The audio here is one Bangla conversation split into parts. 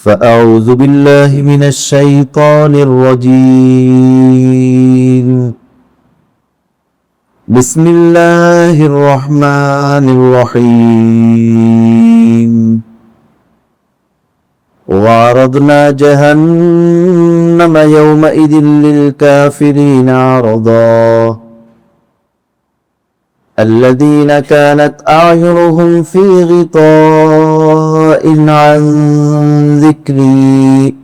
فأعوذ بالله من الشيطان الرجيم بسم الله الرحمن الرحيم وعرضنا جهنم يومئذ للكافرين عرضا الذين كانت أعينهم في غطاء عن ذكري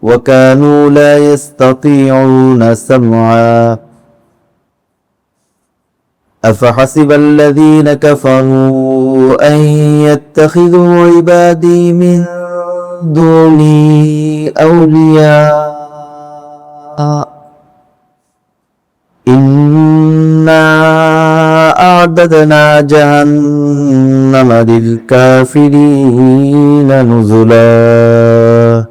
وكانوا لا يستطيعون سمعا أفحسب الذين كفروا أن يتخذوا عبادي من دوني أولياء إنا أعددنا جهنم للكافرين نزلا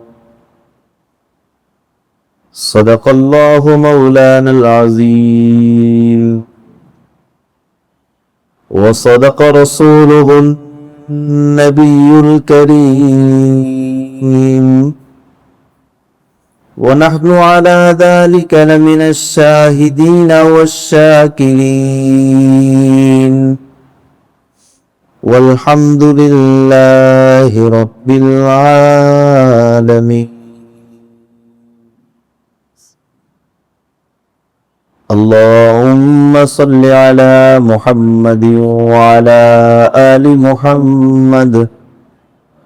صدق الله مولانا العظيم وصدق رسوله النبي الكريم ونحن على ذلك لمن الشاهدين والشاكرين والحمد لله رب العالمين اللهم صل على محمد وعلى آل محمد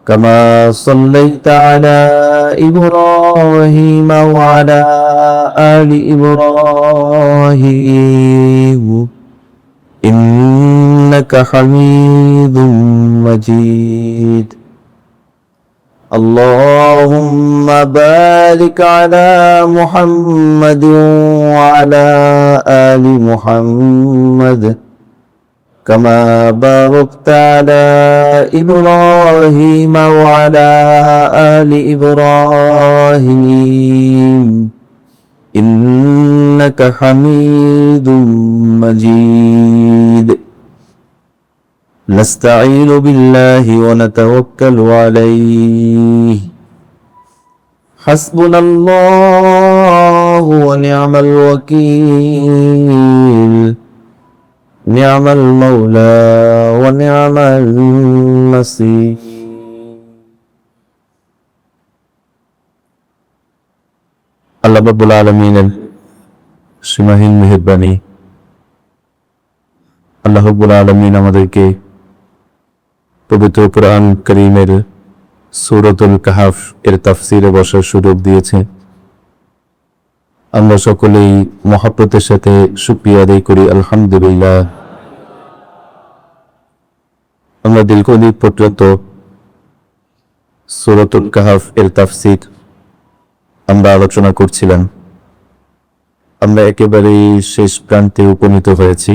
كما صليت على إبراهيم وعلى آل إبراهيم إنك حميد مجيد اللهم بارك على محمد وعلى آل محمد كما باركت على إبراهيم وعلى آل إبراهيم إنك حميد مجيد نستعين بالله ونتوكل عليه حسبنا الله ونعم الوكيل نعم المولى ونعم النصير আল্লাহ রাব্বুল আলামিনের সীমাহীন মেহেরবানি আল্লাহ রাব্বুল আলামিন আমাদেরকে পবিত্র কোরআন কারীমের সূরাতুল কাহফ এর তাফসীরে বসার সুযোগ দিয়েছে। আমরা সকলেই মহব্বতের সাথে শুকরিয়া আদায় করি আলহামদুলিল্লাহ। আমরা দীর্ঘদিন পর্যন্ত সূরাতুল কাহফ এর তাফসীর আমরা আলোচনা করছিলাম। আমরা একেবারেই শেষ প্রান্তে উপনীত হয়েছি,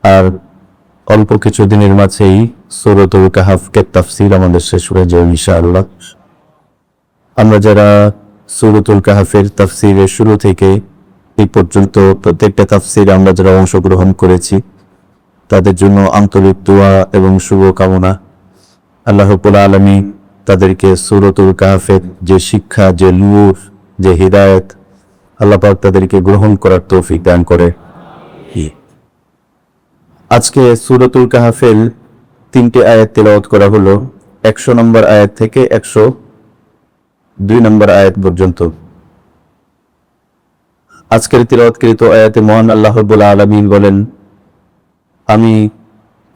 আর অল্প কিছু দিনের মাঝেই সূরাতুল কাহফের তাফসীর আমাদের শেষ হয়ে যাবে ইনশাআল্লাহ। আমরা যারা সূরাতুল কাহফের তাফসীরের শুরু থেকে এই পর্যন্ত প্রত্যেকটা তাফসীরে আমরা যারা অংশগ্রহণ করেছি তাদের জন্য আন্তরিক দোয়া এবং শুভকামনা। আল্লাহ রাব্বুল আলামিন তাদেরকে সূরাতুল কাহফের যে শিক্ষা, যে নূর, যে হিদায়াত, আল্লাহ পাক তাদেরকে গ্রহণ করার তৌফিক দান করে। আজকে সূরাতুল কাহফের 3টে আয়াত তেলাওয়াত করা হলো, 100 নম্বর আয়াত থেকে 102 নম্বর আয়াত পর্যন্ত। আজকের তিলাওয়াতকৃত আয়াতে মহান আল্লাহ রাব্বুল আলামিন বলেন, আমি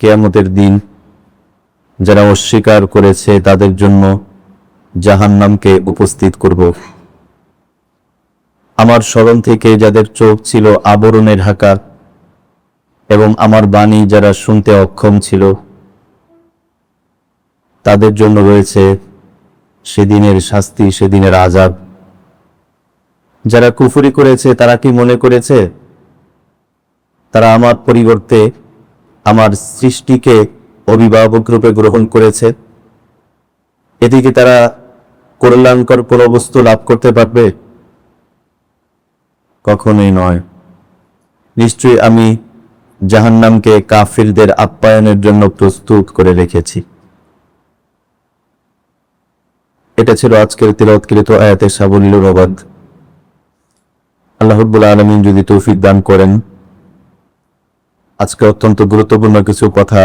কিয়ামতের দিন যারা অস্বীকার করেছে তাদের জন্য জাহান্নামকে উপস্থিত করব। আমার স্মরণ থেকে যাদের চোখ ছিল আবরণে ঢাকা এবং আমার বাণী যারা শুনতে অক্ষম ছিল তাদের জন্য রয়েছে সেদিনের শাস্তি, সেদিনের আযাব। যারা কুফরি করেছে তারা কি মনে করেছে তারা আমার পরিবর্তে আমার সৃষ্টিকে অভিভাবক রূপে গ্রহণ করেছে? এদিকে তারা কল্যাণকর কোনো বস্তু লাভ করতে পারবে? কখনোই নয়। নিশ্চয়ই আমি জাহান্নামকে কাফিরদের আপ্যায়নের জন্য প্রস্তুত করে রেখেছি। এটা ছিল আজকের তিলাওয়াতকৃত আয়াতের সাবলীল অনুবাদ। আল্লাহ রাব্বুল আলামিন যদি তৌফিক দান করেন, আজকে অত্যন্ত গুরুত্বপূর্ণ কিছু কথা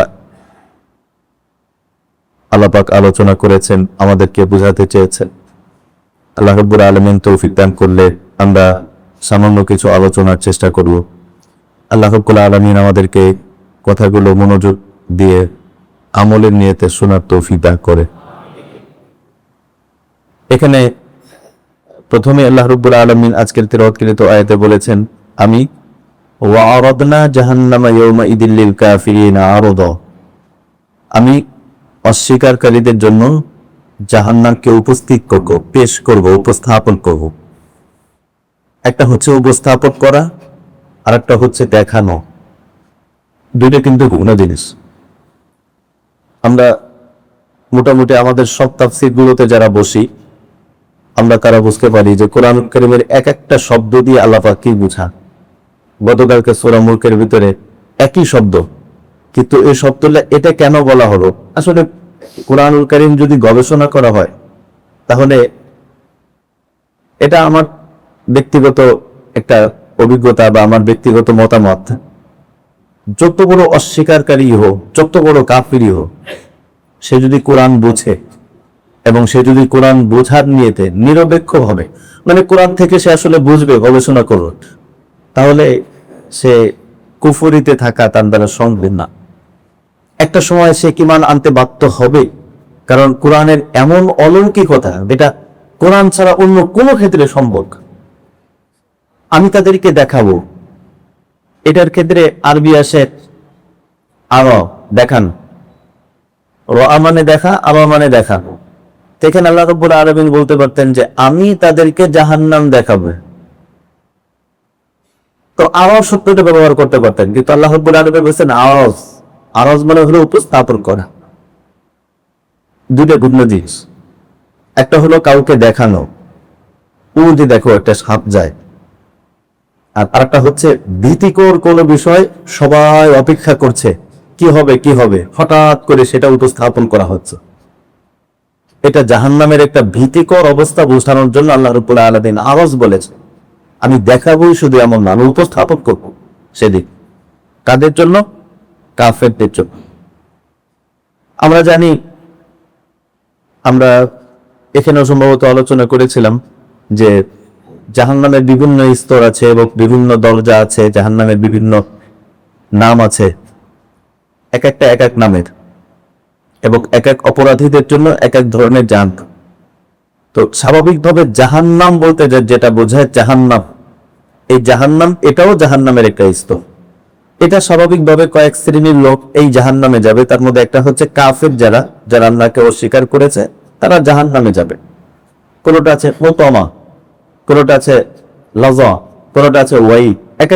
আল্লাহ পাক আলোচনা করেছেন, আমাদেরকে বোঝাতে চেয়েছেন। আল্লাহ রাব্বুল আলামিন তৌফিক দান করলে আমরা সামান্য কিছু আলোচনার চেষ্টা করব। আল্লাহ রাব্বুল আলামিন আমাদেরকে কথাগুলো মনোযোগ দিয়ে আমলের নিয়তে শোনার তৌফিক দান করে। এখানে প্রথমে আল্লাহ রাব্বুল আলামিন আজকের তিলাওয়াতকৃত আয়াতে বলেছেন, আমি ওয়া'আরাদনা জাহান্নামা ইয়াওমাইদিল লিল কাফিরিনা আরদা, আমি অস্বীকারীদের জন্য জাহান্নামকে উপস্থিত করব, পেশ করব, উপস্থাপন করব। একটা হচ্ছে উপস্থাপন করা, আর একটা হচ্ছে দেখানো। দুইটা কিন্তু ভিন্ন জিনিস। আমরা মোটামুটি আমাদের সব তাফসীরগুলোতে যারা বসি, আমরা তারা বুঝতে পারি যে কোরআন কারীমের এক একটা শব্দ দিয়ে আল্লাহ পাক কি বুঝা। গতকালকে সূরা মুলকের ভিতরে একই শব্দ, কিন্তু এই শব্দটা এটা কেন বলা হলো, আসলে কোরআনুল কারীম যদি গবেষণা করা হয় তাহলে এটা আমার ব্যক্তিগত একটা অভিজ্ঞতা বা আমার ব্যক্তিগত মতামত, যত বড় অস্বীকারী হোক, যত বড় কাফিরই হোক, সে যদি কোরআন বুঝে এবং সে যদি কোরআন বোঝার নিয়তে নিরপেক্ষ হবে, মানে কোরআন থেকে সে আসলে বুঝবে, গবেষণা করবে, তাহলে সে কুফরিতে থাকা তার দ্বারা সম্ভব না। একটা সময় সে ঈমান আনতে বাধ্য হবে, কারণ কোরআনের এমন অলৌকিকতা যেটা কোরআন ছাড়া অন্য কোনো ক্ষেত্রে সম্ভব। আমি তাদেরকে দেখাবো, এটার ক্ষেত্রে আরবি আসে আরা, দেখান, রা মানে দেখা, আরা মানে দেখা। দেখেন আল্লাহ রাব্বুল আলামিন বলতে পারতেন যে আমি তাদেরকে জাহান্নাম দেখাবো, তো আওয়াজ শব্দটা ব্যবহার করতে পারতেন, কিন্তু আল্লাহ রাব্বুল আলামিন বলেছেন আওয়াজ। আওয়াজ মানে হলো উপস্থাপন করা। দুটো ভিন্ন জিনিস। একটা হলো কাউকে দেখানো, ও যে দেখো একটা সাপ যায়, আর আরেকটা হচ্ছে ভীতিকর কোনো বিষয়, সবাই অপেক্ষা করছে কি হবে কি হবে, হঠাৎ করে সেটা উপস্থাপন করা হচ্ছে। এটা জাহান্নামের একটা ভীতিকর অবস্থা বোঝানোর জন্য আল্লাহ রাব্বুল আলামিন আওয়াজ বলেছে। আমি দেখাবোই শুধু এমন না, আমি উপস্থাপন করবো সেদিক। কাদের জন্য? কাফেরদের জন্য। আমরা জানি, আমরা এখানেও সম্ভবত আলোচনা করেছিলাম যে জাহান্নামের বিভিন্ন স্তর আছে এবং বিভিন্ন দরজা আছে, জাহান্নামের বিভিন্ন নাম আছে, এক একটা এক এক নামের, এবং এক এক অপরাধীদের জন্য এক এক ধরনের জাহান্নাম। তো স্বাভাবিকভাবে জাহান্নাম বলতে যেটা বোঝায় জাহান্নাম, এই জাহান্নাম এটাও জাহান্নামের একটা স্তর। এটা স্বাভাবিকভাবে কয়েক শ্রেণীর লোক এই জাহান্নামে যাবে। তার মধ্যে একটা হচ্ছে কাফের, যারা আল্লাহকে অস্বীকার করেছে, তারা জাহান্নামে যাবে। কোনটা আছে মুতামা, কোনটা আছে লাযা, কোনটা আছে ওয়াই। এক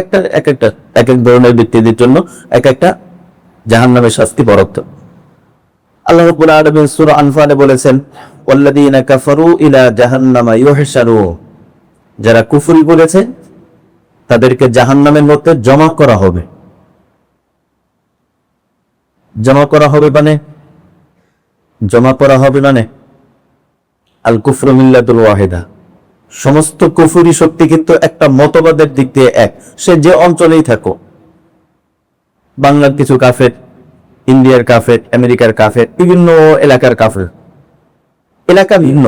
এক ধরনের ব্যক্তিদের জন্য এক একটা জাহান্নামের শাস্তি বরাদ্দ। আল্লাহ রাব্বুল আলামিন সূরা আনফালে বলেছেন, ওয়াল্লাযীনা কাফারু ইলা জাহান্নামা ইউহশারুন, যারা কুফরি করেছে তাদেরকে জাহান্নামের মধ্যে জমা করা হবে। জমা করা হবে মানে আল কুফরু মিল্লাতুল ওয়াহিদা, সমস্ত কুফরি শক্তি কিন্তু একটা মতবাদের দিক দিয়ে এক, সে যে অঞ্চলেই থাকো। বাংলার কিছু কাফের, ইন্ডিয়ার কাফের, আমেরিকার কাফের, বিভিন্ন এলাকার কাফের, এলাকা ভিন্ন,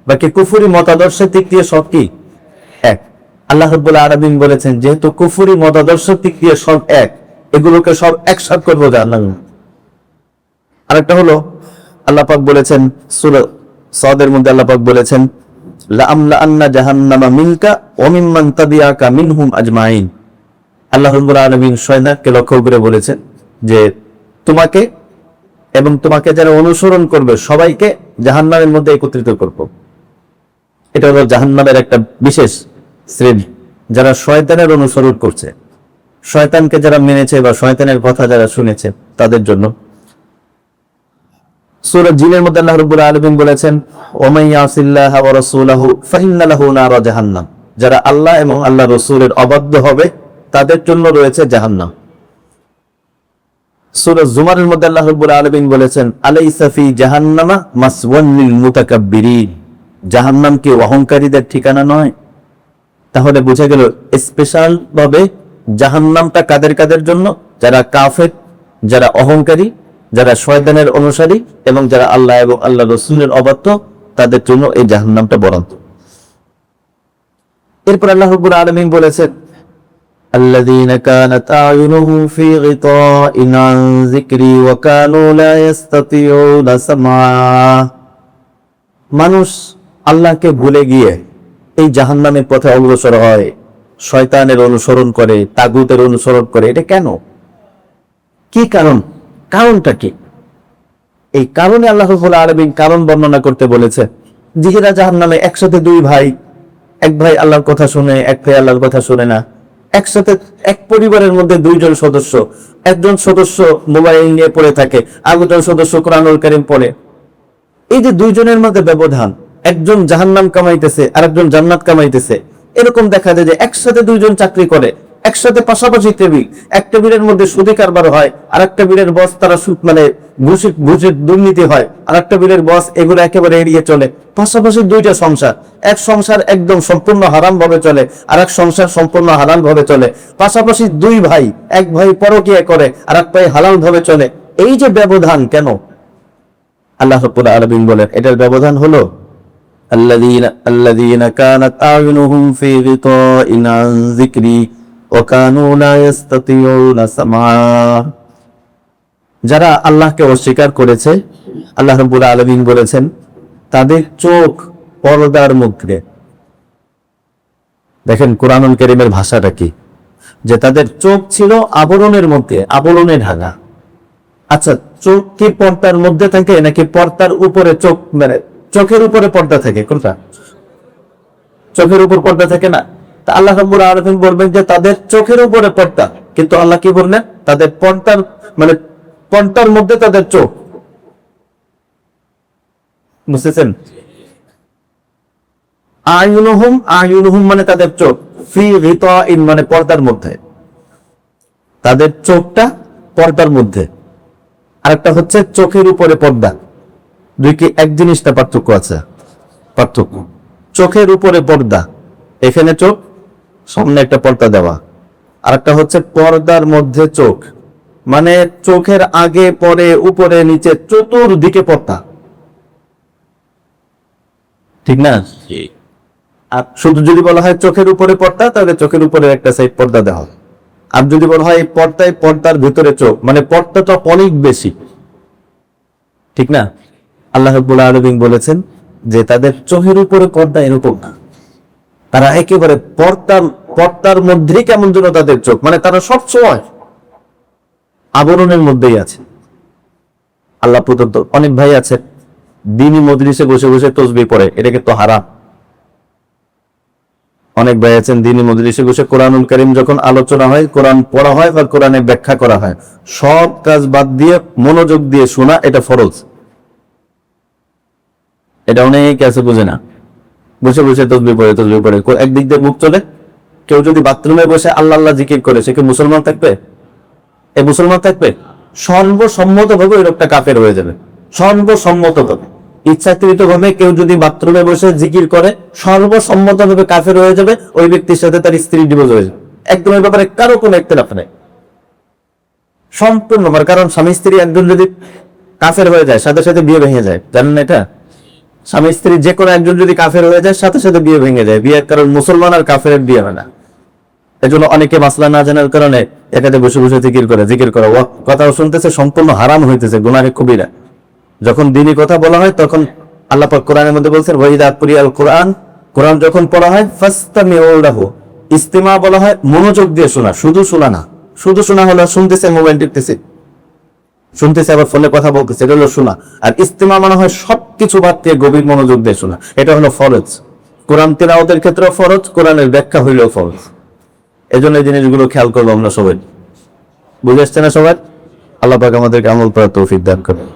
বাকি কুফরি মতাদর্শের দিক দিয়ে সব কি এক। আল্লাহ রাব্বুল আলামিন বলেছেন যেহেতু কুফরি মতাদর্শের দিক দিয়ে সব এক, এগুলোকে সব একসাথে করবো জাহান্নামে। আরেকটা হলো আল্লাহ পাক বলেছেন সূরা সাদের মধ্যে, আল্লাহ পাক বলেছেন লাআমলাআন্না জাহান্নামা মিনকা ওয়া মিম্মান তাবিআকা মিনহুম আজমাইন। আল্লাহ রাব্বুল আলামিন শয়তানকে লক্ষ্য করে বলেছেন যে তোমাকে এবং তোমাকে যারা অনুসরণ করবে সবাইকে জাহান্নামের মধ্যে একত্রিত করব। এটা হলো জাহান্নামের একটা বিশেষ শ্রেণী, যারা শয়তানের অনুসরণ করছে, শয়তানকে যারা মেনেছে বা শয়তানের কথা যারা শুনেছে তাদের জন্য। সূরা জিনের মধ্যে আল্লাহ রাব্বুল আলামিন বলেছেন ওয়া ইয়াসিল্লাহা ওয়া রাসূলাহু ফাইন্না লাহু নারা জাহান্নাম, যারা আল্লাহ এবং আল্লাহ রাসূলের অবাধ্য হবে তাদের জন্য রয়েছে জাহান্নাম। সূরা জুমারের মধ্যে আল্লাহ রাব্বুল আলামিন বলেছেন আলাইসা ফি জাহান্নামা মাসওয়ান লিল মুতাকাব্বিরিন, জাহান্নাম কি অহংকারীদের ঠিকানা নয়? তাহলে বোঝা গেল স্পেশাল ভাবে জাহান্নামটা কাদের কাদের জন্য? যারা কাফের, যারা অহংকারী, যারা শয়তানের অনুসারী এবং যারা আল্লাহ এবং আল্লাহ রসুলের অবাধ্য, তাদের জন্য এই জাহান্নামটা বরাদ্দ। এরপর আল্লাহ রাব্বুল আলামিন বলেছেন, الذين كانت أعينهم في غطاء عن ذكري وكانوا لا يستطيعون سمعا। মানুষ আল্লাহকে ভুলে গিয়ে এই জাহান্নামের পথে অগ্রসর হয়, শয়তানের অনুসরণ করে, তাগুতের অনুসরণ করে। এটা কেন? কি কারণ? কারণটা কি? এই কারণে আল্লাহ রাব্বুল আলামিন কারণ বর্ণনা করতে বলেছে। জিহিরা জাহান্নামে একসাথে দুই ভাই, এক ভাই আল্লাহর কথা শুনে, এক ভাই আল্লাহর কথা শুনে না। একসাথে এক পরিবারের মধ্যে দুইজন সদস্য, একজন সদস্য মোবাইল নিয়ে পড়ে থাকে, আরেকজন সদস্য কোরআনুল কারীম পড়ে। এই যে দুইজনের মধ্যে ব্যবধান, একজন জাহান্নাম কামাইতেছে আর একজন জান্নাত কামাইতেছে, এরকম দেখা যায় যে একসাথে দুইজন চাকরি করে, একসাথে পাশাপাশি টেবিল, এক টেবিলের মধ্যে সুদী কারবার হয়, আর এক টেবিলের বস তারা মানে ঘুষের দুর্নীতি হয়, আর এক টেবিলের বস এগুলো একেবারে এড়িয়ে চলে। পাশাপাশি দুইটা সংসার, এক সংসার একদম সম্পূর্ণ হারাম ভাবে চলে, আর এক সংসার সম্পূর্ণ হালাল ভাবে চলে। পাশাপাশি দুই ভাই, এক ভাই পরকীয়া করে আর এক ভাই হালাল ভাবে চলে। এই যে ব্যবধান কেন? আল্লাহ রাব্বুল আলামিন বলেন এটার ব্যবধান হলো الذين كانت أعينهم في غطاء عن ذكري وكانوا لا يستطيعون سمعا। যারা আল্লাহকে অস্বীকার করেছে, আল্লাহ রাব্বুল আলামিন বলেছেন তাদের চোখ পর্দার মধ্যে। দেখেন কোরআনুল কারীমের ভাষাটা কি, যে তাদের চোখ ছিল আবরণের মধ্যে, আবরণে ঢাকা। আচ্ছা, চোখ কি পর্দার মধ্যে থাকে নাকি পর্দার উপরে চোখ, মানে চোখের উপরে পর্দা থাকে? কোনটা? চোখের উপর পর্দা থাকে না? তা আল্লাহ রাব্বুল আলামিন বলবেন যে তাদের চোখের উপরে পর্দা, কিন্তু আল্লাহ কি বললেন? তাদের পর্দার, মানে পর্দার মধ্যে তাদের চোখ। বুঝতেছেন? আয়ুনুহুম মানে তাদের চোখ, ফি গিতাইন মানে পর্দার মধ্যে। তাদের চোখটা পর্দার মধ্যে, আরেকটা হচ্ছে চোখের উপরে পর্দা। দুই কি এক জিনিসটা পার্থক্য আছে? পার্থক্য। চোখের উপরে পর্দা, এখানে চোখ, সামনে একটা পর্দা দেওয়া। আরেকটা হচ্ছে পর্দার মধ্যে চোখ, মানে চোখের আগে পরে উপরে নিচে চতুর্দিকে পর্দা। ঠিক না? আর শুধু যদি বলা হয় চোখের উপরে পর্দা, তাহলে চোখের উপরে একটা সাইড পর্দা দেওয়া হয়। আর যদি বলা হয় পর্দায়, পর্দার ভিতরে চোখ, মানে পর্দাটা অনেক বেশি। ঠিক না? আল্লাহ রাব্বুল আলামিন বলেছেন যে তাদের চোখের উপরে পর্দা এরকম না, তারা একেবারে পর্দার মধ্যেই কেমন যেন তাদের চোখ, মানে তারা সব সময় আবরণের মধ্যেই আছে। আল্লাহ প্রদত্ত অনেক ভাই আছে দ্বীনি মজলিসে বসে বসে তাসবিহ পড়ে, এটা কিন্তু হারাম। অনেক ভাই আছেন দ্বীনি মজলিসে বসে কোরআনুল কারীম যখন আলোচনা হয়, কোরআন পড়া হয় বা কোরআনের ব্যাখ্যা করা হয়, সব কাজ বাদ দিয়ে মনোযোগ দিয়ে শোনা, এটা ফরজ। এটা অনেকে আছে বুঝে না, বসে বসে তাসবিহ পড়ে একদিক দিয়ে মুখ চলে। কেউ যদি বাথরুমে বসে আল্লাহ আল্লাহ জিকির করে, সে কি মুসলমান থাকবে? এ মুসলমান থাকবে? সর্বসম্মত ভাবে ওই লোকটা কাফের হয়ে যাবে। সর্বসম্মত ভাবে, ইচ্ছাকৃত ভাবে কেউ যদি বাথরুমে বসে জিকির করে, সর্বসম্মত ভাবে কাফের হয়ে যাবে। ওই ব্যক্তির সাথে তার স্ত্রী ডিভোর্স হয়ে যাবে। একদম এই ব্যাপারে কারো কোনো ইখতিলাফ নেই, সম্পূর্ণ। কারণ স্বামী স্ত্রী একজন যদি কাফের হয়ে যায়, সাথে সাথে বিয়ে ভেঙে যায়। জানেন না এটা? স্বামী স্ত্রী যে কোনো একজন যদি কাফের হয়ে যায়, সাথে সাথে বিয়ে ভেঙে যায়। বিয়ের কারণ মুসলমান আর কাফের বিয়ে হয় না। এজন্য অনেকে মাসলা না জানার কারণে একাতে বসে বসে জিকির করে কথাও শুনতেছে, সম্পূর্ণ হারাম হইতেছে, গুনাহে কবিরা। যখন দ্বীনি কথা বলা হয়, তখন আল্লাহ পাক কোরআনের মধ্যে বলছেন ওয়াইদা কুরিয়াল কোরআন, কোরআন যখন পড়া হয় ফাসতামিউ লাহু, ইস্তিমা বলা হয় মনোযোগ দিয়ে শোনা, শুধু শোনা না। শুধু শোনা হলো শুনতেছে, মোবাইল টিপতেছে, শুনতেছে আবার ফোনে কথা বলতেছে, এটা হলো শোনা। আর ইস্তিমা মানে হয় সবকিছু বাদ দিয়ে গভীর মনোযোগ দিয়ে শোনা, এটা হলো ফরজ। কোরআন তিলাওয়াতের ক্ষেত্রে ফরজ, কোরআনের ব্যাখ্যা হইলেও ফরজ। এজন্য এই জিনিসগুলো খেয়াল করবো আমরা সবাই। বুঝে আসছে না সবাই? আল্লাহ পাক আমাদেরকে আমল করার তৌফিক দান করেন।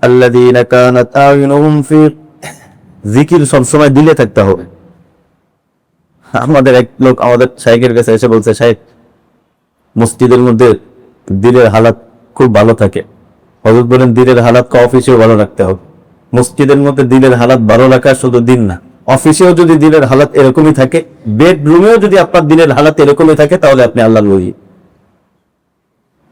আল্লাযীনা কানাত আ'য়ুনুহুম ফি, জিকির সবসময় দিলে থাকতে হবে। আমাদের এক লোক আমাদের শাইখের কাছে এসে বলছে, শাইখ মসজিদের মধ্যে দিলের হালাত খুব ভালো থাকে। হযরত বলেন দিলের হালাত অফিসেও ভালো রাখতে হবে। মসজিদের মধ্যে দিনের হালাত ভালো রাখা শুধু দিন না, অফিসেও যদি দিনের হালাত এরকমই থাকে, বেডরুমেও যদি আপনার দিনের হালাত এরকমই থাকে, তাহলে আপনি আল্লাহর ওলি।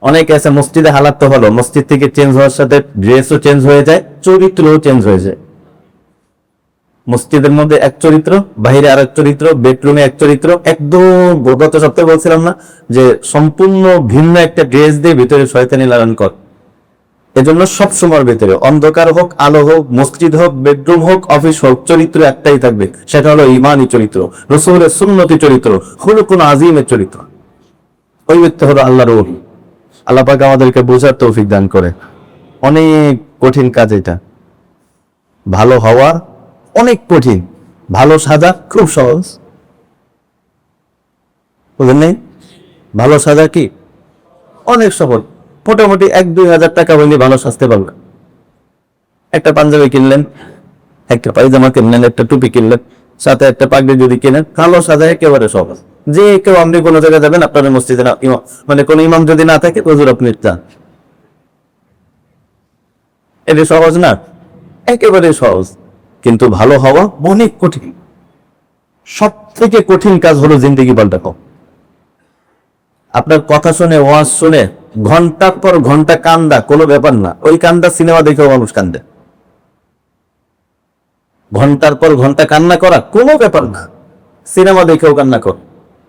অনেকে আছে মসজিদে হালাত তো হলো, মসজিদ থেকে চেঞ্জ হওয়ার সাথে ড্রেসও চেঞ্জ হয়ে যায়, চরিত্রও চেঞ্জ হয়ে যায়। মসজিদের মধ্যে এক চরিত্র, বাইরে আর এক চরিত্র, বেডরুমে এক চরিত্র, একদম গত সপ্তাহে বলছিলাম না যে সম্পূর্ণ ভিন্ন একটা ড্রেস দিয়ে ভিতরে শয়তানি লালন কর। এজন্য সবসময়ের ভিতরে অন্ধকার হোক আলো হোক, মসজিদ হোক বেডরুম হোক অফিস হোক, চরিত্র একটাই থাকবে, সেটা হলো ইমানি চরিত্র, রাসূলের সুন্নতি চরিত্র, খুলুকুন আযীমের চরিত্র। ওই ব্যক্তি হলো আল্লাহর ওলি। আল্লাহ পাক আমাদেরকে বোঝার তৌফিক দান করে। অনেক কঠিন কাজ এটা, ভালো হওয়া অনেক কঠিন, ভালো সাজা খুব সহজ। বুঝলেন নাই? ভালো সাজা কি অনেক সহজ, মোটামুটি 1-2 হাজার টাকা হইলে ভালো সাজতে পারবেন। একটা পাঞ্জাবি কিনলেন, একটা পায়জামা কিনলেন, একটা টুপি কিনলেন, সাথে একটা পাগড়ি যদি কিনেন, ভালো সাজা একেবারে সহজ। যে কেউ আপনি কোনো জায়গায় যাবেন, আপনার মসজিদে না মানে কোনো ইমাম যদি না থাকে, হুজুর আপনি যান, এটা সহজ না? একেবারে সহজ। কিন্তু ভালো হওয়া অনেক কঠিন। সব থেকে কঠিন কাজ হলো জিন্দেগি পাল্টানো। আপনার কথা শুনে, ওয়াজ শুনে ঘন্টার পর ঘন্টা কান্দা কোনো ব্যাপার না, ওই কান্দা সিনেমা দেখেও মানুষ কান্দে। ঘন্টার পর ঘন্টা কান্না করা কোনো ব্যাপার না, সিনেমা দেখেও কান্না কর।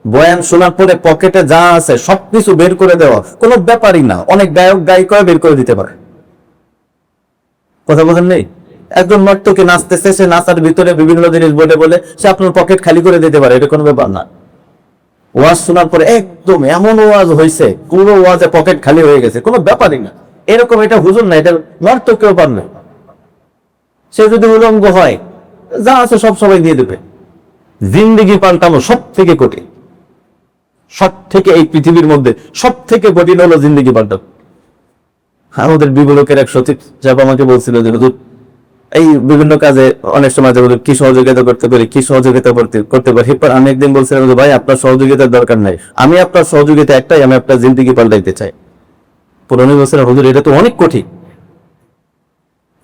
বয়ান শোনার পরে পকেটে যা আছে সবকিছু বের করে দেওয়া কোনো ব্যাপারই না। অনেক গায়ক গায়িকা বের করে দিতে পারে, কথা বলেন নেই? একজন নর্তকী নাচতেছে, সে নাচার ভিতরে বিভিন্ন জিনিস বলে বলে সে আপনার পকেট খালি করে দিতে পারে, এটা কোনো ব্যাপার না। ওয়াজ শোনার পরে একদম এমন ওয়াজ হয়েছে, পুরো ওয়াজে পকেট খালি হয়ে গেছে, কোনো ব্যাপারই না। এরকম এটা হুজুর না, এটা নর্তকেও পারবে। সে যদি উলঙ্গ হয়, যা আছে সব সবাই দিয়ে দেবে। জিন্দেগি পাল্টানো সব থেকে কঠিন, সব থেকে এই পৃথিবীর মধ্যে সব থেকে কঠিন হলো জিন্দেগি পাল্টানো। আমাদের বিবলকের এক সচিব সাহেব আমাকে বলছিল যে হুজুর এই বিভিন্ন কাজে অনেক সময় কি সহযোগিতা করতে পারি, কি সহযোগিতা করতে পারি। এরপর আমি একদিন বলছিলাম যে ভাই আপনার সহযোগিতার দরকার নাই, আমি আপনার সহযোগিতা একটাই, আমি আপনার জিন্দেগি পাল্টাইতে চাই। পুরনো বলছিলাম হুজুর এটা তো অনেক কঠিন,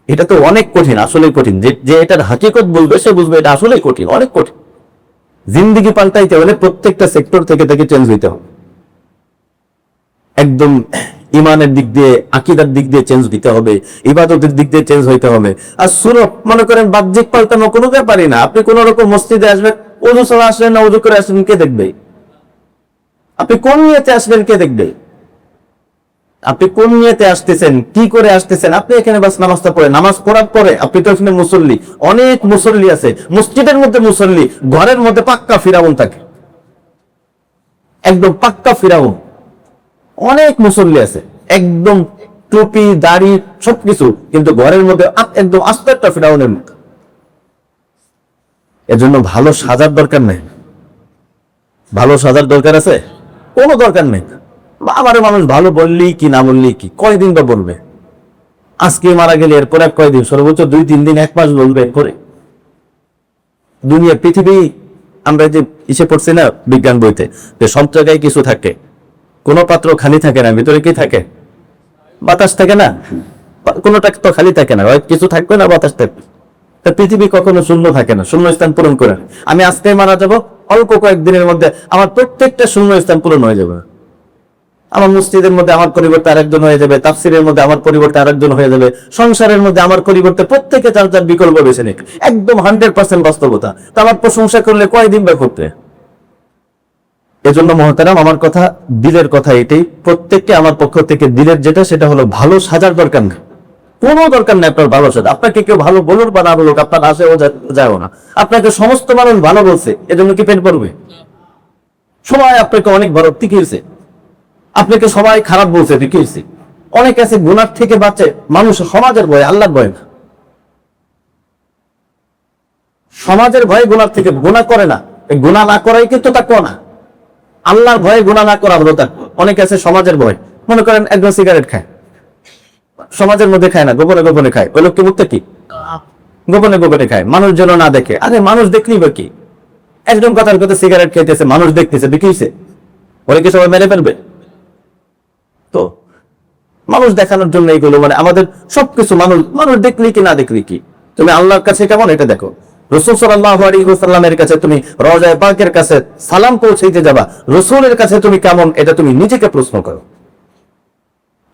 এটা তো অনেক কঠিন, আসলেই কঠিন। যে এটার হাকিকত বলবে সে বুঝবে এটা আসলেই কঠিন, অনেক কঠিন। জিন্দেগি পাল্টাইতে হলে প্রত্যেকটা সেক্টর থেকে থেকে চেঞ্জ হইতে হবে। একদম ইমানের দিক দিয়ে, আকীদার দিক দিয়ে চেঞ্জ দিতে হবে, ইবাদতের দিক দিয়ে চেঞ্জ হইতে হবে। আর সুরত মনে করেন বাহ্যিক পাল্টানো কোনো ব্যাপারই না। আপনি কোন রকম মসজিদে আসবেন, ওযু ছাড়া আসলেন না ওযু করে আসলেন, কে দেখবে? আপনি কোন নিয়তে আসবেন, কে দেখবে? আপনি কোন নিয়তে আসতেছেন, কি করে আসতেছেন? আপনি এখানে বাস নামাজটা পড়ে, নামাজ পড়ার পরে আপনি তো এখানে মুসল্লি। অনেক মুসল্লি আছে, মসজিদের মধ্যে মুসল্লি, ঘরের মধ্যে পাক্কা ফিরাউন থাকে, একদম পাক্কা ফিরাউন। অনেক মুসল্লি আছে একদম টুপি দাড়ি সবকিছু, কিন্তু ঘরের মধ্যে একদম আস্ত একটা ফিরাউনের মতো। এজন্য ভালো সাজার দরকার নেই। ভালো সাজার দরকার আছে? কোনো দরকার নেই। আমারে মানুষ ভালো বললি কি না বললি কি, কয়দিন বা বলবে? আজকে মারা গেলে এরপর এক কয়দিন, সর্বোচ্চ 2-3 দিন, 1 মাস বলবে। এরপরে দুনিয়া পৃথিবী, আমরা যে ইসে পড়ছি না বিজ্ঞান বইতে, যে সব জায়গায় কিছু থাকে, কোনো পাত্র খালি থাকে না, ভিতরে কি থাকে? বাতাস থাকে না, কোনোটা তো খালি থাকে না, কিছু থাকবে না, বাতাস থাকবে। পৃথিবী কখনো শূন্য থাকে না, শূন্য স্থান পূরণ করে। আমি আজকে মারা যাব, অল্প কয়েকদিনের মধ্যে আমার প্রত্যেকটা শূন্য স্থান পূরণ হয়ে যাবে। আমার মসজিদের মধ্যে আমার পরিবর্তে আরেকজন হয়ে যাবে, তাফসিরের মধ্যে আমার পরিবর্তে আরেকজন হয়ে যাবে, সংসারের মধ্যে আমার পরিবর্তে প্রত্যেকে যার যার বিকল্প বেছে নিক। একদম 100% বাস্তবতা। তা আমার প্রশংসা করলে কয়দিন বা করতে? এজন্য মহতারাম, আমার কথা দিলের কথা এটাই, প্রত্যেককে আমার পক্ষ থেকে দিলের যেটা, সেটা হলো ভালো সাজার দরকার নেই, কোনো দরকার নেই আপনার ভালো সাজা। আপনাকে কেউ ভালো বলুক বা না বলুক, আপনার আসেও যাও না। আপনাকে সমস্ত মানুষ ভালো বলছে, এজন্য কি পেট পড়বে? সবাই আপনাকে অনেক বড় টিকিয়েছে, আপনাকে সবাই খারাপ বলছে, টিকিয়েছে। অনেক আছে গুনাহ থেকে বাঁচে মানুষ সমাজের ভয়ে, আল্লাহর ভয়ে না। সমাজের ভয়ে গুনাহ থেকে গুনাহ করে না, গুনাহ না করাই কিন্তু তাকওয়া না। আল্লাহর ভয়ে গুনাহ না করা হলো তাকওয়া। অনেক আছে সমাজের ভয়, মনে করেন একজন সিগারেট খায়, সমাজের মধ্যে খায় না, গোপনে গোপনে খায়, ওই লোককে মুত্তাকি, গোপনে গোপনে খায়, মানুষ যেন না দেখে। আরে মানুষ দেখলেই বা কি? একদম কথার কথা সিগারেট খাইতেছে, মানুষ দেখতেছে, বিকিছে, ওরে কি সবাই মেরে ফেলবে? তো মানুষ দেখানোর জন্য এইগুলো, মানে আমাদের সবকিছু মানুষ দেখলি কি না দেখলি কি, তুমি আল্লাহর কাছে কেমন এটা দেখো। রাসূল সাল্লাল্লাহু আলাইহি ওয়াসাল্লামের কাছে তুমি রওজায়ে পাকের কাছে সালাম পৌঁছাইতে যাবা, রাসূলের কাছে তুমি কেমন এটা তুমি নিজেকে প্রশ্ন করো।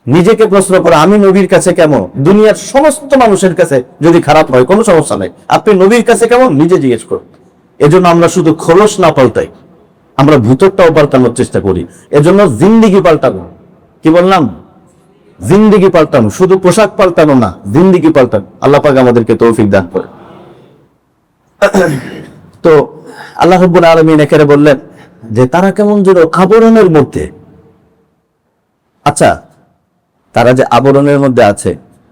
নিজেকে প্রশ্ন করো আমি নবীর কাছে কেমন। দুনিয়ার সমস্ত মানুষের কাছে যদি খারাপ হয় কোনো সমস্যা নাই, আপনি নবীর কাছে কেমন নিজে জিজ্ঞেস করুন। এজন্য আমরা শুধু খোলস না পাল্টাই, আমরা ভিতরটাও পাল্টানোর চেষ্টা করি। এজন্য জিন্দেগি পাল্টানো, কি বললাম, জিন্দেগি পাল্টানো, শুধু পোশাক পাল্টানো না, জিন্দেগি পাল্টানো। আল্লাহ পাক আমাদেরকে তৌফিক দান করে। তো আল্লাহ রাব্বুল আলামিন এখানে বললেন যে তারা কেমন যেন আবরণের মধ্যে। আচ্ছা, তারা যে আবরণের মধ্যে আছে,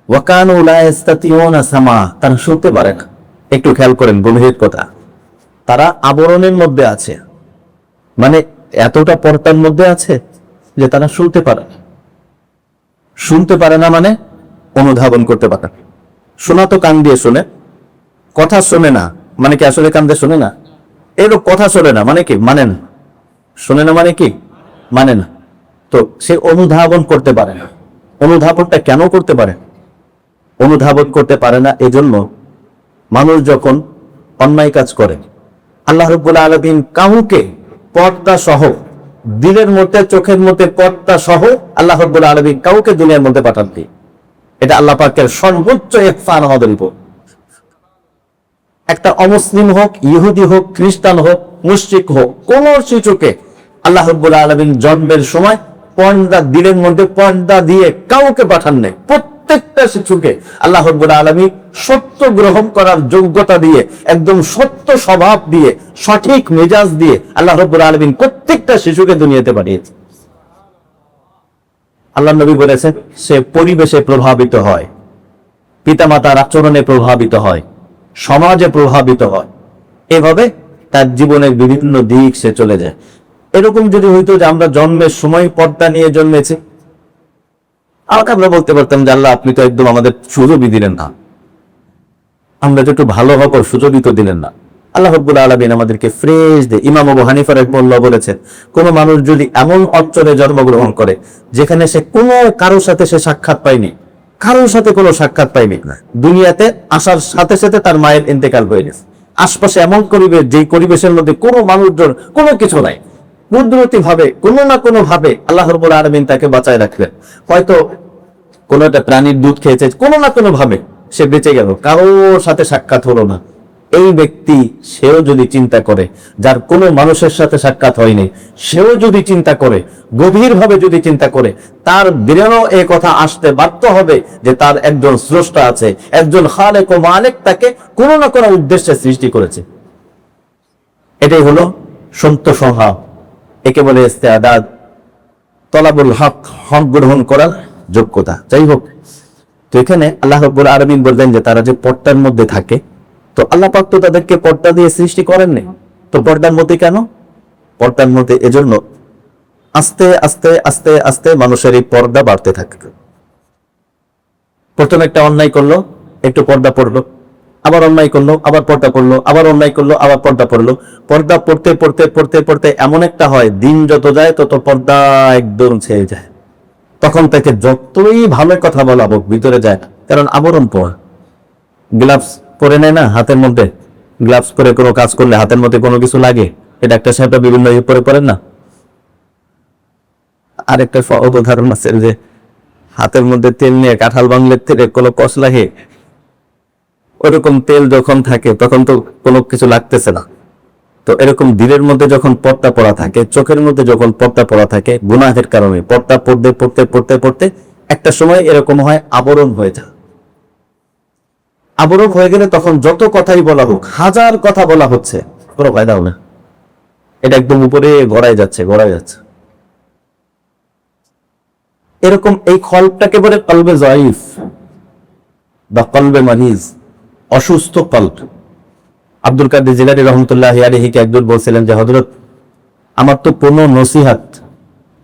ওয়াকানু লা ইস্তাতিউনা সামা, তারা শুনতে পারে না। একটু খেয়াল করেন গভীর কথা, তারা আবরণের মধ্যে আছে মানে এতটা পর্দার মধ্যে আছে যে তারা শুনতে পারে না। শুনতে পারে না মানে অনুধাবন করতে পারে না। শোনা তো কান দিয়ে শোনে, কথা শোনে না মানে কি আসলে কান দিয়ে শোনে না? এর কথা শোনে না মানে কি মানে না, শোনে না মানে কি মানে না। তো সে অনুধাবন করতে পারে না। অনুধাবনটা কেন করতে পারে? অনুধাবন করতে পারে না এজন্য মানুষ যখন অন্যায় কাজ করে, আল্লাহ রাব্বুল আলামিন কাউকে পর্দা সহ, দিলের মধ্যে চোখের মধ্যে পর্দা সহ আল্লাহ রাব্বুল আলামিন কাউকে দুনিয়ার মধ্যে পাঠান দিই। এটা আল্লাহ পাকের সর্বোচ্চ ইহসান আমাদের উপর। একটা অমুসলিম হোক, ইহুদি হোক, খ্রিস্টান হোক, মুশরিক হোক, কোন শিশুকে আল্লাহ রাব্বুল আলামিন জন্মের সময় পর্দা, দিলের মধ্যে পর্দা দিয়ে কাউকে পাঠান নেই। প্রত্যেকটা শিশুকে আল্লাহ রাব্বুল আলামিন সত্য গ্রহণ করার যোগ্যতা দিয়ে, একদম সত্য স্বভাব দিয়ে, সঠিক মেজাজ দিয়ে আল্লাহ রাব্বুল আলামিন প্রত্যেকটা শিশুকে দুনিয়াতে পাঠিয়েছে। আল্লাহ নবী বলেছেন সে পরিবেশে প্রভাবিত হয়, পিতামাতার আচরণে প্রভাবিত হয়, সমাজে প্রভাবিত হয়, এভাবে তার জীবনের বিভিন্ন দিক সে চলে যায়। এরকম যদি হইতো যে আমরা জন্মের সময় পর্দা নিয়ে জন্মেছি, আমরা বলতে পারতাম যে আল্লাহ আপনি তো একদম আমাদের সুযোগই দিলেন না, আমরা যে একটু ভালো হবো সুযোগই তো দিলেন না। আল্লাহ রাব্বুল আলামিন আমাদেরকে ফ্রেশ দেয়। ইমাম আবু হানিফা রাহিমাহুল্লাহ বলেছেন, কোন মানুষ যদি এমন অঞ্চলে জন্মগ্রহণ করে যেখানে সে কোনো কারোর সাথে সে সাক্ষাৎ পায়নি, কারোর সাথে কোনো সাক্ষাৎ পায়নি, দুনিয়াতে আসার সাথে সাথে তার মায়ের ইন্তেকাল হয়ে গেছে, আশপাশে এমন পরিবেশ যেই পরিবেশের মধ্যে কোনো মানুষজন কোনো কিছু নাই, কুদরতি ভাবে কোনো না কোনো ভাবে আল্লাহ রাব্বুল আলামিন তাকে বাঁচায় রাখলেন। হয়তো কোনো একটা প্রাণীর দুধ খেয়েছে, কোনো না কোনো ভাবে সে বেঁচে গেল, কারোর সাথে সাক্ষাৎ হলো না। এই ব্যক্তি সেও যদি চিন্তা করে, যার কোনো মানুষের সাথে সাক্ষাৎ হয়নি, সেও যদি চিন্তা করে, গভীরভাবে যদি চিন্তা করে, তার ব্রেনও এই কথা আসতে বাধ্য হবে যে তার একজন স্রষ্টা আছে, একজন খালেক ও মালিক তাকে কোনো না কোনো উদ্দেশ্যে সৃষ্টি করেছে। এটাই হলো সত্য স্বভাব, একে বলে ইস্তেআদাদ, তলাবুল হক, হক গ্রহণ করার যোগ্যতা। যাই হোক, তো এখানে আল্লাহ রাব্বুল আলামিন বললেন যে তারা যে পর্দার মধ্যে থাকে, তো আল্লাহ পাক তো তাদেরকে পর্দা দিয়ে সৃষ্টি করেননি, তো পর্দার মধ্যে কেন? পর্দার মধ্যে এজন্য আস্তে আস্তে আস্তে আস্তে মানুষের এই পর্দা বাড়তে থাকে। প্রথমে একটা অন্যায় করলো, একটু পর্দা পড়লো, আবার অন্যায় করলো, আবার পর্দা পড়লো, আবার অন্যায় করলো, আবার পর্দা পড়লো। পর্দা পড়তে পড়তে পড়তে পড়তে এমন একটা হয়, দিন যত যায় তত পর্দা একদম ছেয়ে যায়। তখন তাকে যতই ভালো কথা বলা হোক ভিতরে যায় না, কারণ আবরণ পড়া। গ্লাভস পরে নেয় না হাতের মধ্যে, গ্লাভস করে কোনো কাজ করলে হাতের মধ্যে কোনো কিছু লাগে, এটা একটা সেটা বিভিন্ন পরে পড়েন না। আরেকটা সহজ উদাহরণ আছে যে হাতের মধ্যে তেল নিয়ে কাঁঠাল ভাঙলে তেলে কোনো কষ লাগে, ওরকম তেল যখন থাকে তখন তো কোনো কিছু লাগতেছে না। তো এরকম দিলের মধ্যে যখন পর্দা পড়া থাকে, চোখের মধ্যে যখন পর্দা পড়া থাকে, গুনাহের কারণে পর্দা পড়তে পড়তে পড়তে পড়তে একটা সময় এরকম হয় আবরণ হয়ে যায়। আবরণ হয়ে গেলে তখন যত কথাই বলা হোক, হাজার কথা বলা হচ্ছে, কোনো ফায়দা হবে না, এটা একদম উপরে গড়ায় যাচ্ছে গড়ায় যাচ্ছে। এরকম এই খলবটাকে বলে কলবে জয়ীফ বা কলবে মারিজ, অসুস্থ কলব। আব্দুল কাদের জিলানী রহমতুল্লাহি আলাইহিকে একজন বলছিলেন যে হযরত, আমার তো কোনো নসিহত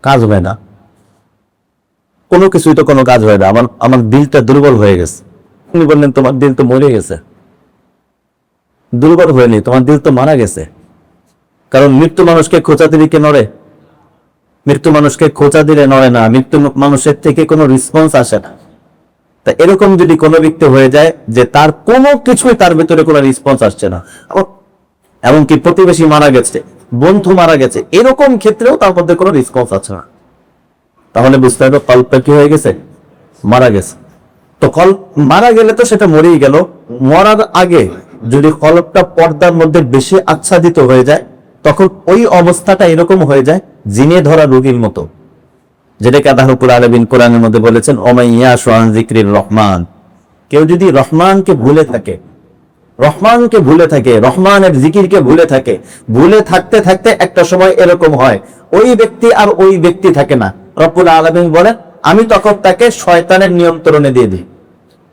কাজ হয় না, কোনো কিছুই তো কোনো কাজ হয় না, আমার দিলটা দুর্বল হয়ে গেছে। উনি বললেন তোমার দিল তো মরে গেছে, দুর্বল হয়নি, তোমার দিল তো মারা গেছে। কারণ মৃত্যু মানুষকে খোঁচা দিলে কে নড়ে? মৃত্যু মানুষকে খোঁচা দিলে নড়ে না, মৃত্যু মানুষের থেকে কোনো রেসপন্স আসে না। তা এরকম যদি কোনো ব্যক্তি হয়ে যায় যে তার কোনো কিছুই তার ভিতরে কোনো রেসপন্স আসছে না, এমনকি প্রতিবেশী মারা গেছে, বন্ধু মারা গেছে, এরকম ক্ষেত্রেও তার মধ্যে কোনো রেসপন্স আছে না, তাহলে বুঝতে হবে কল্পটা কি হয়ে গেছে, মারা গেছে। তো কল্প মারা গেলে তো সেটা মরেই গেল, মরার আগে যদি কল্পটা পর্দার মধ্যে বেশি আচ্ছাদিত হয়ে যায় তখন ওই অবস্থাটা এরকম হয়ে যায় জিনে ধরা রোগীর মতো, যেটাকে আল্লাহ রাব্বুল আলামিন কোরআনের মধ্যে বলেছেন ওমাইয়াশু আন যিকরির রহমান, কেউ যদি রহমানকে ভুলে থাকে, রহমানের জিকিরকে ভুলে থাকে, ভুলে থাকতে থাকতে একটা সময় এরকম হয় ওই ব্যক্তি আর ওই ব্যক্তি থাকে না। রব্বুল আলামিন বলেন আমি তখন তাকে শয়তানের নিয়ন্ত্রণে দিয়ে দিই,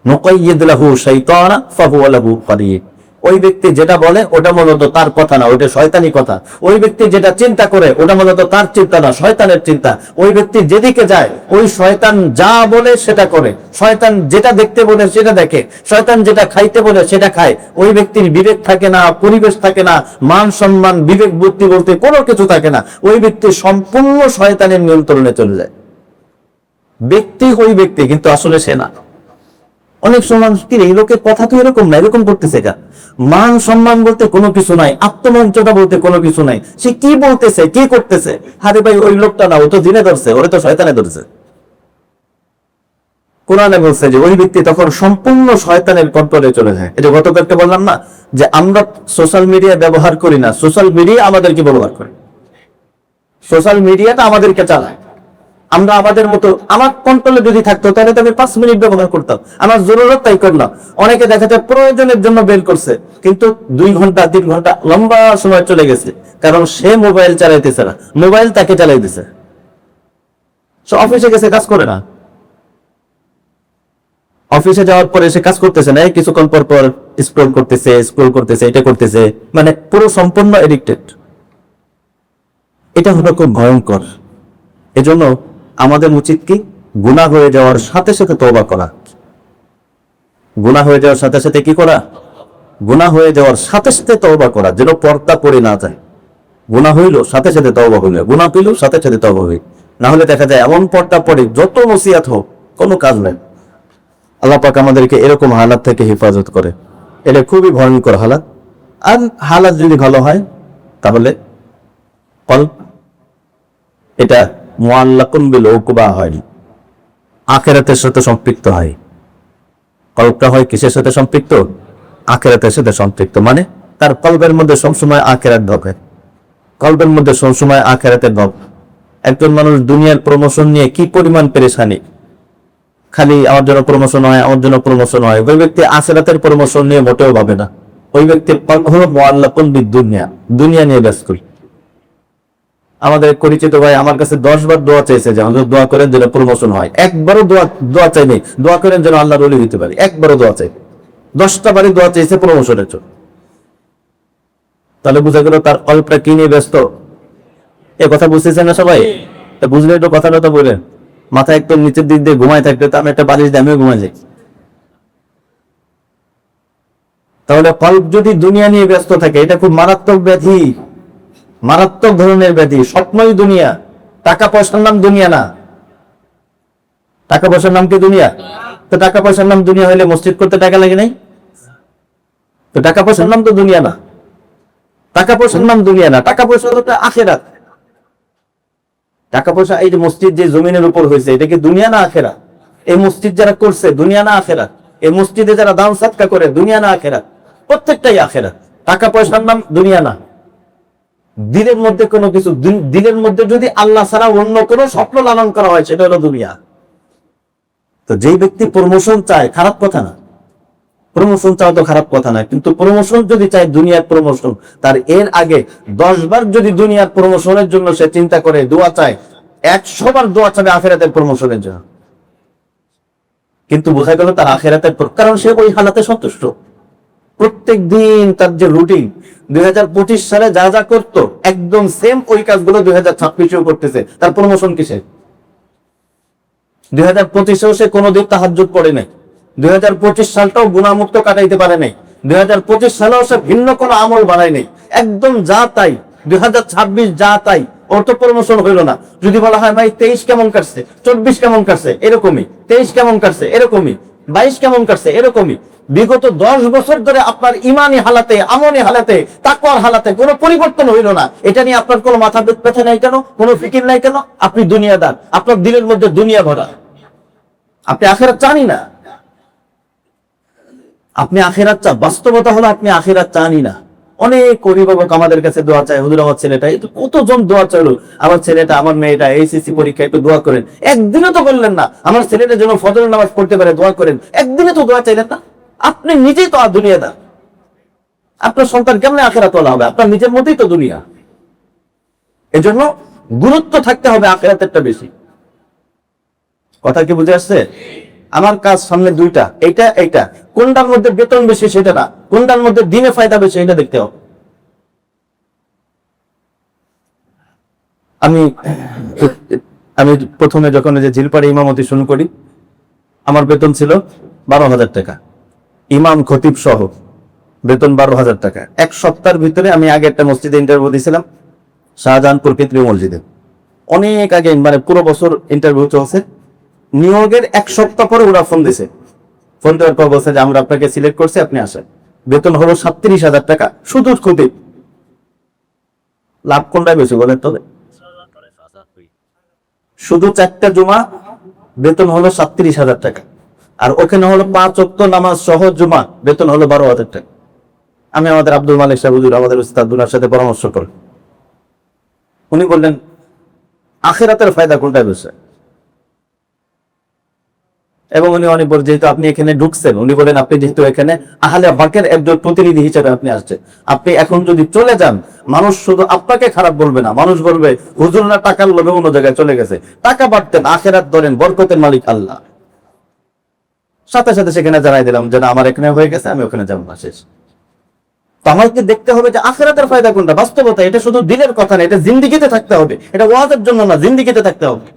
নুকাইয়িদ লাহু শাইতানা ফাহুয়া লাহু কারিন। ওই ব্যক্তি যেটা বলে ওটা মূলত তার কথা না, ওটা শয়তানি কথা। ওই ব্যক্তি যেটা চিন্তা করে ওটা মূলত তার চিন্তা না, শয়তানের চিন্তা। ওই ব্যক্তি যেদিকে যায় ওই শয়তান যা বলে সেটা করে, শয়তান যেটা দেখতে বলে সেটা দেখে, শয়তান যেটা খাইতে বলে সেটা খায়। ওই ব্যক্তির বিবেক থাকে না, পরিবেশ থাকে না, মান সম্মান বিবেক বুদ্ধি বলতে কোনো কিছু থাকে না। ওই ব্যক্তি সম্পূর্ণ শয়তানের নিয়ন্ত্রণে চলে যায়। ব্যক্তি ওই ব্যক্তি কিন্তু আসলে সে না। অনেক সময় এই লোকের কথা তো এরকম না, এরকম করতেছে কেন? মান সম্মান বলতে কোনো কিছু নাই, আত্মমর্যাদা বলতে কোনো কিছু নাই। সে কি বলতেছে, কি করতেছে? আরে ভাই ওই লোকটা না, ও তো জিনে ধরছে, ওরে তো শয়তানে ধরছে। কোরআনে বলছে যে ওই ব্যক্তি তখন সম্পূর্ণ শয়তানের কন্ট্রোলে চলে যায়। এই যে গতকালকে বললাম না যে আমরা সোশ্যাল মিডিয়া ব্যবহার করি না, সোশ্যাল মিডিয়া আমাদেরকে ব্যবহার করে, সোশ্যাল মিডিয়াটা আমাদেরকে চালায়। আমরা আমাদের মতো, আমার কন্ট্রোলে যদি থাকতো তাহলে তো আমি 5 মিনিট ব্যবহার করতাম, আমার জরুরত তাই করলাম। অনেকে দেখা যায় প্রয়োজনের জন্য বের করছে, কিন্তু 2 ঘন্টা 3 ঘন্টা লম্বা সময় চলে গেছে, কারণ সে মোবাইল চালাইতেছে না, মোবাইল তাকে চালাইতেছে। সে অফিসে গেছে, কাজ করে না, অফিসে যাওয়ার পরে সে কাজ করতেছে না, কিছুক্ষণ পর পর স্ক্রল করতেছে, এটা করতেছে, মানে পুরো সম্পূর্ণ এডিক্টেড। এটা হলো খুব ভয়ঙ্কর। এজন্য আমাদের উচিত কি, গুনাহ হয়ে যাওয়ার সাথে সাথে তওবা করা। গুনাহ হয়ে যাওয়ার সাথে সাথে কি করা? গুনাহ হয়ে যাওয়ার সাথে সাথে তওবা করা, যেন পর্দা পড়ে না যায়। গুনাহ হইল সাথে সাথে তওবা হইল, গুনাহ পেল সাথে সাথে তওবা হইল। না হলে দেখা যায় এমন পর্দা পড়ে যত নসিহত হোক কোনো কাজ নাই। আল্লাহ পাক আমাদেরকে এরকম হালাত থেকে হেফাজত করে। এটা খুবই ভয়ঙ্কর হালাত। আর হালাত যদি ভালো হয় তাহলে কল্প এটা মুআল্লাকুন বিল উকবা হয়, আখিরাতের সাথে সম্পৃক্ত হয়। কল্পটা হয় কিসের সাথে সম্পৃক্ত? আখিরাতের সাথে সম্পৃক্ত। মানে তার কল্পের মধ্যে সবসময় আখিরাত ঢোকে, কল্পের মধ্যে সবসময় আখিরাতের ভাব। একজন মানুষ দুনিয়ার প্রমোশন নিয়ে কি পরিমাণ পেরেশানি, খালি আমার জন্য প্রমোশন হয়, আমার জন্য প্রমোশন হয়। ওই ব্যক্তি আখিরাতের প্রমোশন নিয়ে মোটেও ভাবে না। ওই ব্যক্তির কল্প হলো মুআল্লাকুন বিদ দুনিয়া, দুনিয়া নিয়ে ব্যস্ত। আমাদের পরিচিত ভাই আমার কাছে 10 বার দোয়া চাইছে যে আমাদের দোয়া করেন যেন প্রমোশন হয়। একবারও দোয়া চাইনি, দোয়া করেন যেন আল্লাহর ওলি হতে পারি। একবারও দোয়া চাই, 10টা বারই দোয়া চাইছে প্রমোশনের জন্য। তাহলে বুঝা গেল তার কল্পটা কি নিয়ে ব্যস্ত। এ কথা বুঝতেছেন না সবাই? বুঝলে একটু কথাটা তো বলেন। মাথা একদম নিচের দিক দিয়ে ঘুমায় থাকতে তো আমি একটা বালিশ দিয়ে আমিও ঘুমাই যাই। তাহলে কল্প যদি দুনিয়া নিয়ে ব্যস্ত থাকে, এটা খুব মারাত্মক ব্যাধি, মারাত্মক ধরনের ব্যাধি। স্বপ্নই দুনিয়া, টাকা পয়সার নাম দুনিয়া না। টাকা পয়সার নাম কি দুনিয়া? তো টাকা পয়সার নাম দুনিয়া হইলে মসজিদ করতে টাকা লাগে নাই? তো টাকা পয়সার নাম তো দুনিয়া না, টাকা পয়সার নাম দুনিয়া না, টাকা পয়সা হলো আখিরাত। টাকা পয়সা, এই যে মসজিদ যে জমিনের উপর হয়েছে, এটা কি দুনিয়া না আখিরাত? এই মসজিদ যারা করছে দুনিয়া না আখিরাত? এই মসজিদে যারা দান সাদকা করে দুনিয়া না আখিরাত? প্রত্যেকটাই আখিরাত। টাকা পয়সার নাম দুনিয়া না। দিলের মধ্যে কোনো কিছু, দিলের মধ্যে যদি আল্লাহ ছাড়া অন্য কোনো স্বপ্ন লালন করা হয় সেটা হলো দুনিয়া। তো যেই ব্যক্তি প্রমোশন চায়, খারাপ কথা না, প্রমোশন চাওয়া তো খারাপ কথা না, কিন্তু প্রমোশন যদি চায় দুনিয়ার প্রমোশন, তার এর আগে 10 বার যদি দুনিয়ার প্রমোশনের জন্য সে চিন্তা করে দোয়া চায়, 100 বার দোয়া চাবে আখিরাতের প্রমোশনের জন্য। কিন্তু বোঝা গেল তার আখিরাতের, কারণ সে ওই হালাতে সন্তুষ্ট। প্রত্যেক দিন তার যে রুটিন, 2025 সালে যা যা করতো একদম সেম ওই কাজগুলো 2026-এও করতেছে। তার প্রমোশন কিসে? 2025-এও সে কোনোদিন তাহাজ্জুদ পড়ে নাই, 2025 সালটাও গুনাহমুক্ত কাটাইতে পারে নাই, 2025 সালেও সে ভিন্ন কোনো আমল বানায় নাই। একদম যা তাই 2026 যা তাই, ওর তো প্রমোশন হইল না। যদি বলা হয় ভাই 23 কেমন কাটছে, 24 কেমন কাটছে, এরকমই, 23 কেমন কাটছে, এরকমই, 22 কেমন কাটছে, এরকমই বিগত 10 বছর ধরে আপনার ইমানি হালাতে, আমনি হালাতে, তাকওয়ার হালাতে কোনো পরিবর্তন হইল না। এটা নিয়ে আপনার কোনো মাথা ব্যথা নাই কেন, কোনো ফিকির নাই কেন? আপনি দুনিয়াদার, আপনার দিলের মধ্যে দুনিয়া ভরা, আপনি আখিরাত চানই না। আপনি আখিরাত চান, বাস্তবতা হলো আপনি আখিরাত চানই না। অনেক অভিভাবক আমাদের কাছে দোয়া চায়, হুজুর আমার ছেলেটা, এই তো কতজন দোয়া চাইলো, আমার ছেলেটা, আমার মেয়েটা এইচএসসি পরীক্ষা একটু দোয়া করেন। একদিনও তো বললেন না আমার ছেলেটা যেন ফজরের নামাজ পড়তে পারে, দোয়া করেন। একদিনে তো দোয়া চাইলেন না। আপনি নিজেই তো দুনিয়াদার, আপনার সন্তান কেমনে আখিরাত ওয়ালা হবে? আপনার নিজের মধ্যেই তো দুনিয়া। এজন্য গুরুত্ব থাকতে হবে আখিরাতেরটা বেশি। কথা কি বুঝে আসছে? আমার কাজ সামনে দুইটা, এইটা এইটা, কোনটার মধ্যে বেতন বেশি সেটা না, কোনটার মধ্যে দিনে ফায়দা বেশি এটা দেখতে হবে। আমি আমি প্রথমে যখন যে ঝিলপাড়ে ইমামতি শুরু করি, আমার বেতন ছিল 12,000 টাকা, ইমাম খতিব সহ বেতন 12,000 টাকা। এক সপ্তাহের ভিতরে আমি আগে একটা মসজিদে ইন্টারভিউ দিয়েছিলাম, শাহজাহানপুর কেন্দ্রীয় মসজিদে, অনেক আগে, মানে পুরো বছর ইন্টারভিউ চলছে। নিয়োগের এক সপ্তাহ পরে ওরা ফোন দিছে, ফোন দেওয়ার পর বলছে যে আমরা আপনাকে সিলেক্ট করছি, আপনি আসেন। বেতন হলো 37,000 টাকা, শুধু খতিব। লাভ কোনটাই বেশি বলেন তবে? শুধু 4টা জুমা বেতন হলো 37,000 টাকা, আর ওখানে হলো 5 ওয়াক্ত নামাজ সহ জুমা, বেতন হলো 12,000 টাকা। আমি আমাদের আব্দুল মালিক সাহেব হুজুর, আমাদের উস্তাদ উনার সাথে পরামর্শ করি, উনি বললেন আখিরাতের ফায়দা কোনটাই বেশি। এবং উনি অনেক বড়, যেহেতু আপনি এখানে ঢুকছেন, উনি বলেন আপনি যেহেতু এখানে আহলে হকের একজন প্রতিনিধি হিসেবে আপনি আসছেন, আপনি এখন যদি চলে যান, মানুষ শুধু আপনাকে খারাপ বলবে না, মানুষ বলবে হুজুর না টাকার লোভে অন্য জায়গায় চলে গেছে। টাকা বাড়তেন, আখিরাত ধরেন, বরকতের মালিক আল্লাহ। সাথে সাথে সেখানে জানাই দিলাম যে না, আমার এখানে হয়ে গেছে, আমি ওখানে যাবো না, শেষ। তো আমাকে দেখতে হবে যে আখিরাতের ফায়দা কোনটা, বাস্তবতা। এটা শুধু দিলের কথা না, এটা জিন্দিগিতে থাকতে হবে। এটা ওয়াজের জন্য না, জিন্দিগিতে থাকতে হবে,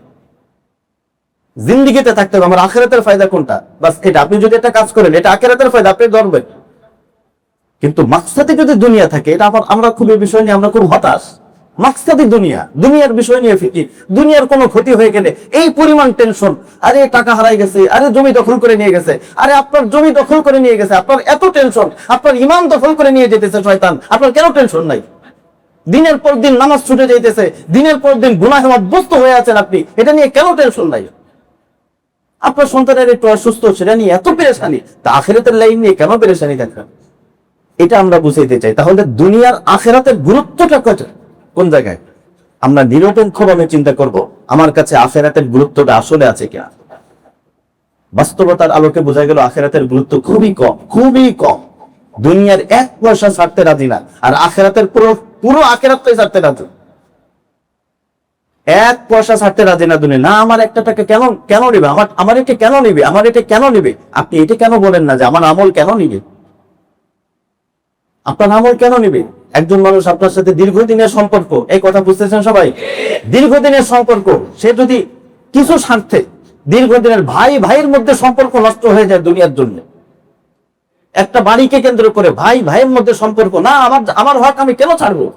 জিন্দিগিতে থাকতে হবে। আমার আখিরাতের ফায়দা কোনটা, বাস এটা। আপনি যদি একটা কাজ করেন, এটা আখিরাতের ফায়দা, আপনি ধরবেন। কিন্তু মাকসাদে যদি দুনিয়া থাকে, এটা আমরা খুব এই বিষয় নিয়ে আমরা খুব হতাশ। মাকসাদে দুনিয়া, দুনিয়ার বিষয় নিয়ে ফিকি, দুনিয়ার কোনো ক্ষতি হয়ে গেলে এই পরিমাণ টেনশন, আরে টাকা হারাই গেছে, আরে জমি দখল করে নিয়ে গেছে, আরে আপনার জমি দখল করে নিয়ে গেছে, আপনার এত টেনশন, আপনার ইমান দখল করে নিয়ে যেতেছে শয়তান, আপনার কেন টেনশন নাই? দিনের পর দিন নামাজ ছুটে যাইতেছে, দিনের পর দিন গুনাহে অভ্যস্ত হয়ে আছেন আপনি, এটা নিয়ে কেন টেনশন নাই? আপনার সন্তানের একটু অসুস্থ, সেটা নিয়ে এত পেরেশানি, তা আখিরাতের লাইন নিয়ে কেন পেরেশানি থাকবে? এটা আমরা বুঝাইতে চাই। তাহলে দুনিয়ার আখিরাতের গুরুত্বটা কোন জায়গায়? আমরা নিরপেক্ষভাবে চিন্তা করব, আমার কাছে আখিরাতের গুরুত্বটা আসলে আছে কিনা। বাস্তবতার আলোকে বোঝা গেল আখিরাতের গুরুত্ব খুবই কম, খুবই কম। দুনিয়ার 1 পয়সা ছাড়তে রাজি না, আর আখিরাতের পুরো আখিরাতটাই ছাড়তে রাজি। 1 পয়সা ছাড়তে রাজি না দুনিয়া। না, আমার একটা টাকা কেন নিবে, আমার এটা কেন নিবে, আমার এটা কেন নিবে? আপনি এটা কেন বলেন না যে আমার আমল কেন নিবে? আপনার আমল কেন নিবে? একজন মানুষ আপনার সাথে দীর্ঘদিনের সম্পর্ক, এই কথা বুঝতেছেন সবাই? দীর্ঘদিনের সম্পর্ক, সে যদি কিছু স্বার্থে দীর্ঘদিনের ভাই ভাইয়ের মধ্যে সম্পর্ক নষ্ট হয়ে যায় দুনিয়ার জন্য, একটা বাড়িকে কেন্দ্র করে ভাই ভাইয়ের মধ্যে সম্পর্ক, না আমার হক আমি কেন ছাড়বো?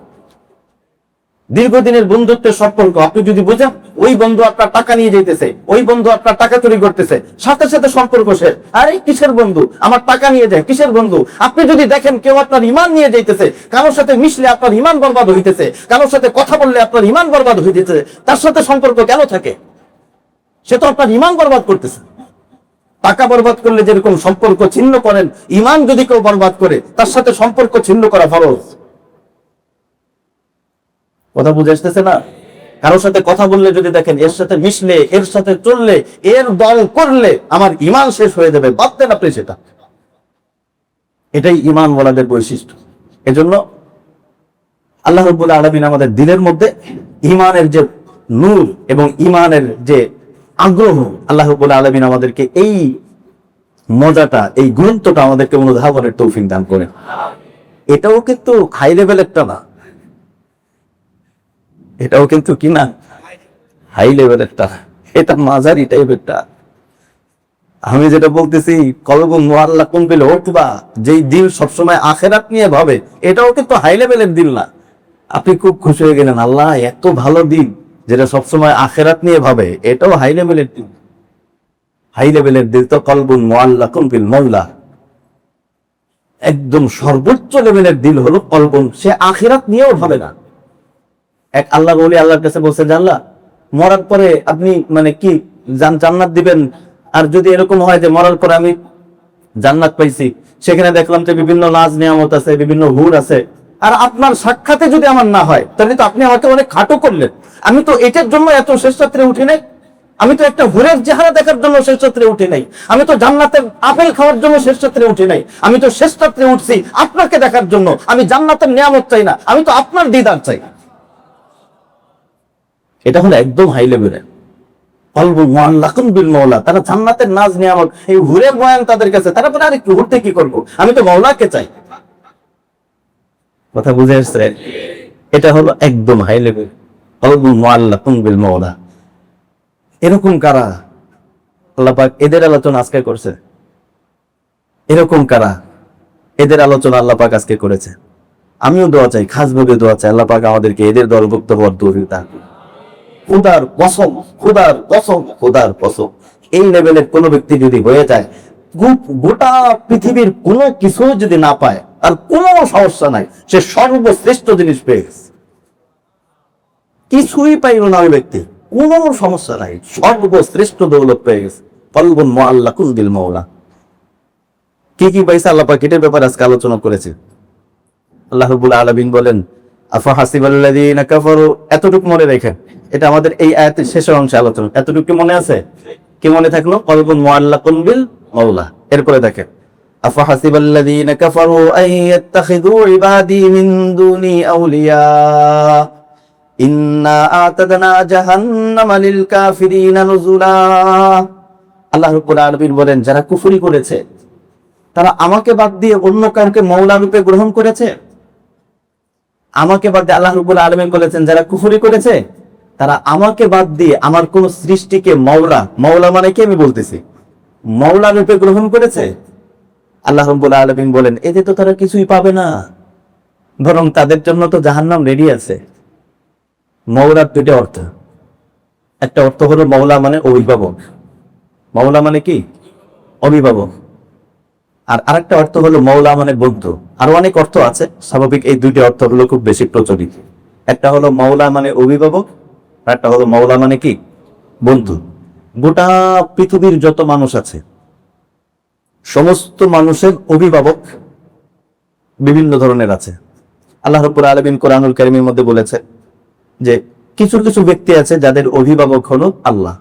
দীর্ঘদিনের বন্ধুত্বের সম্পর্ক, আপনি যদি বুঝেন ওই বন্ধু আপনার টাকা নিয়ে যেতেছে, ওই বন্ধু আপনার টাকা চুরি করতেছে, সাথে সাথে সম্পর্ক শেষ। আরে কিসের বন্ধু, আমার টাকা নিয়ে যায়, কিসের বন্ধু? আপনি যদি দেখেন কেউ আপনার ইমান নিয়ে যাইতেছে, কারোর সাথে মিশলে আপনার ইমান বরবাদ হইতেছে, কারোর সাথে কথা বললে আপনার ইমান বরবাদ হইতেছে, তার সাথে সম্পর্ক কেন থাকে? সে তো আপনার ইমান বরবাদ করতেছে। টাকা বরবাদ করলে যেরকম সম্পর্ক ছিন্ন করেন, ইমান যদি কেউ বরবাদ করে, তার সাথে সম্পর্ক ছিন্ন করা ফরজ। কথা বুঝে আসতেছে না? কারোর সাথে কথা বললে যদি দেখেন এর সাথে মিশলে, এর সাথে চললে, এর দল করলে আমার ইমান শেষ হয়ে যাবে, বাদ দেন আপনি সেটা। এটাই ইমান ওয়ালাদের বৈশিষ্ট্য। এজন্য আল্লাহ রাব্বুল আলামিন আমাদের দিলের মধ্যে ইমানের যে নূর এবং ইমানের যে আগ্রহ, আল্লাহ রাব্বুল আলামিন আমাদেরকে এই মজাটা, এই গুরুত্বটা আমাদেরকে অনুধাবনের তৌফিক দান করেন। এটাও কিন্তু হাই লেভেলেরটা না, এটাও কিন্তু কি না, হাই লেভেলেরটা, এটা মাঝারি টাইপেরটা। আমি যেটা বলতেছি, কলব মুআল্লাকুন বিল উকবা, যেই দিল সবসময় আখিরাত নিয়ে ভাবে, এটাও কিন্তু হাই লেভেলের দিল না। আপনি খুব খুশি হয়ে গেলেন, আল্লাহ এত ভালো দিল যেটা সবসময় আখিরাত নিয়ে ভাবে, এটাও হাই লেভেলের দিল। হাই লেভেলের দিল তো কলবুন মুআল্লাকুন বিল মাওলা। একদম সর্বোচ্চ লেভেলের দিল হলো কলবুন, সে আখিরাত নিয়েও ভাবে না। এক আল্লাহ বলি আল্লাহর কাছে বলছে যে আল্লাহ, মরার পরে আপনি মানে কি জান্নাত দিবেন, আর যদি এরকম হয় যে মরার পরে আমি জান্নাত পাইছি, সেখানে দেখলাম যে বিভিন্ন নাজ নিয়ামত আছে, বিভিন্ন হুর আছে, আর আপনার সাক্ষাতে যদি আমার না হয়, তাহলে তো আপনি আমাকে অনেক খাটো করলেন। আমি তো এটার জন্য এত শেষ রাত্রে উঠি নাই, আমি তো একটা হুরের চেহারা দেখার জন্য শেষ রাত্রে উঠি নাই, আমি তো জান্নাতের আপেল খাওয়ার জন্য শেষ রাত্রে উঠি নাই, আমি তো শেষ রাত্রে উঠছি আপনাকে দেখার জন্য। আমি জান্নাতের নিয়ামত চাই না, আমি তো আপনার দিদার চাই। এটা হলো একদম হাই লেভেলের কলবুন মুআল্লাকুন বিল মাওলা। তারা জান্নাতের নাজ নিয়ামত, এই হুরে বয়ান তাদের কাছে, তারপরে আর একটু ঘুরতে কি করব, আমি তো মাওলাকে চাই। কথা বুঝে আসছে? এটা হলো একদম হাই লেভেল কলবুন মুআল্লাকুন বিল মাওলা। এরকম কারা আল্লাহ পাক এদের আলোচনা আজকে করছে? এরকম কারা এদের আলোচনা আল্লাহ পাক আজকে করেছে? আমিও দোয়া চাই, খাস ভাবে দোয়া চাই আল্লাহ পাক আমাদেরকে এদের দলভুক্ত হওয়ার তৌফিক দান করুন। খুদার কসম, খুদার কসম, খুদার কসম, এই লেভেলের কোন ব্যক্তি যদি হয়ে যায়, গোটা পৃথিবীর কোনো কিছু যদি না পায়, আর কোনো সমস্যা নাই, সে সর্বশ্রেষ্ঠ জিনিস পেয়ে গেছে। কিছুই পাইল না ওই ব্যক্তি, কোনো সমস্যা নাই, সর্বশ্রেষ্ঠ দৌলত পেয়ে গেছে। কলবুন মুআল্লাকুন বিল মাওলা। কি কি পাইছে আল্লাহ পাক এটার ব্যাপারে আজকে আলোচনা করেছে। আল্লাহ রাব্বুল আলামিন বলেন, আফা হাসিবাল্লাযীনা কাফারু, এতটুকু মনে রাখেন, এটা আমাদের এই আয়াতের শেষের অংশে আলোচনা। এতটুকু কি মনে আছে? কি মনে থাকলো? কলবুন মুআল্লাকুন বিল মাওলা। এরপরে দেখেন, আফা হাসিবাল্লাযীনা কাফারু আইয়াত্তাখিযু ইবাদি মিন দুনি আউলিয়া ইন্না আ'তাদনা জাহান্নামা লিল কাফিরিনা নুজুলা। আল্লাহ রাব্বুল আলামিন বলেন, যারা কুফরি করেছে তারা আমাকে বাদ দিয়ে অন্য কাউকে মাওলা রূপে গ্রহণ করেছে। আমাকে বাদ দিয়ে, আল্লাহ রাব্বুল আলামিন বলেছেন, যারা কুফরি করেছে তারা আমাকে বাদ দিয়ে আমার কোন সৃষ্টিকে মাওলা, মাওলা মানে কি আমি বলতেছি, মাওলা রূপে গ্রহণ করেছে। আল্লাহ রাব্বুল আলামিন বলেন, এতে তো তারা কিছুই পাবে না, বরং তাদের জন্য তো জাহান্নাম রেডি আছে। মাওলার দুটো অর্থ, একটা অর্থ হলো মাওলা মানে অভিভাবক, মাওলা মানে কি অভিভাবক, আর আরেকটা অর্থ হলো মাওলা মানে বন্ধু। আরো অনেক অর্থ আছে, স্বাভাবিক এই দুইটি অর্থ হলো খুব বেশি প্রচলিত। একটা হলো মাওলা মানে অভিভাবক, আর একটা হলো মাওলা মানে কি বন্ধু। গোটা পৃথিবীর যত মানুষ আছে, সমস্ত মানুষের অভিভাবক বিভিন্ন ধরনের আছে। আল্লাহ রাব্বুল আলামিন কোরআনুল কারীমের মধ্যে বলেছে যে কিছু কিছু ব্যক্তি আছে যাদের অভিভাবক হলো আল্লাহ।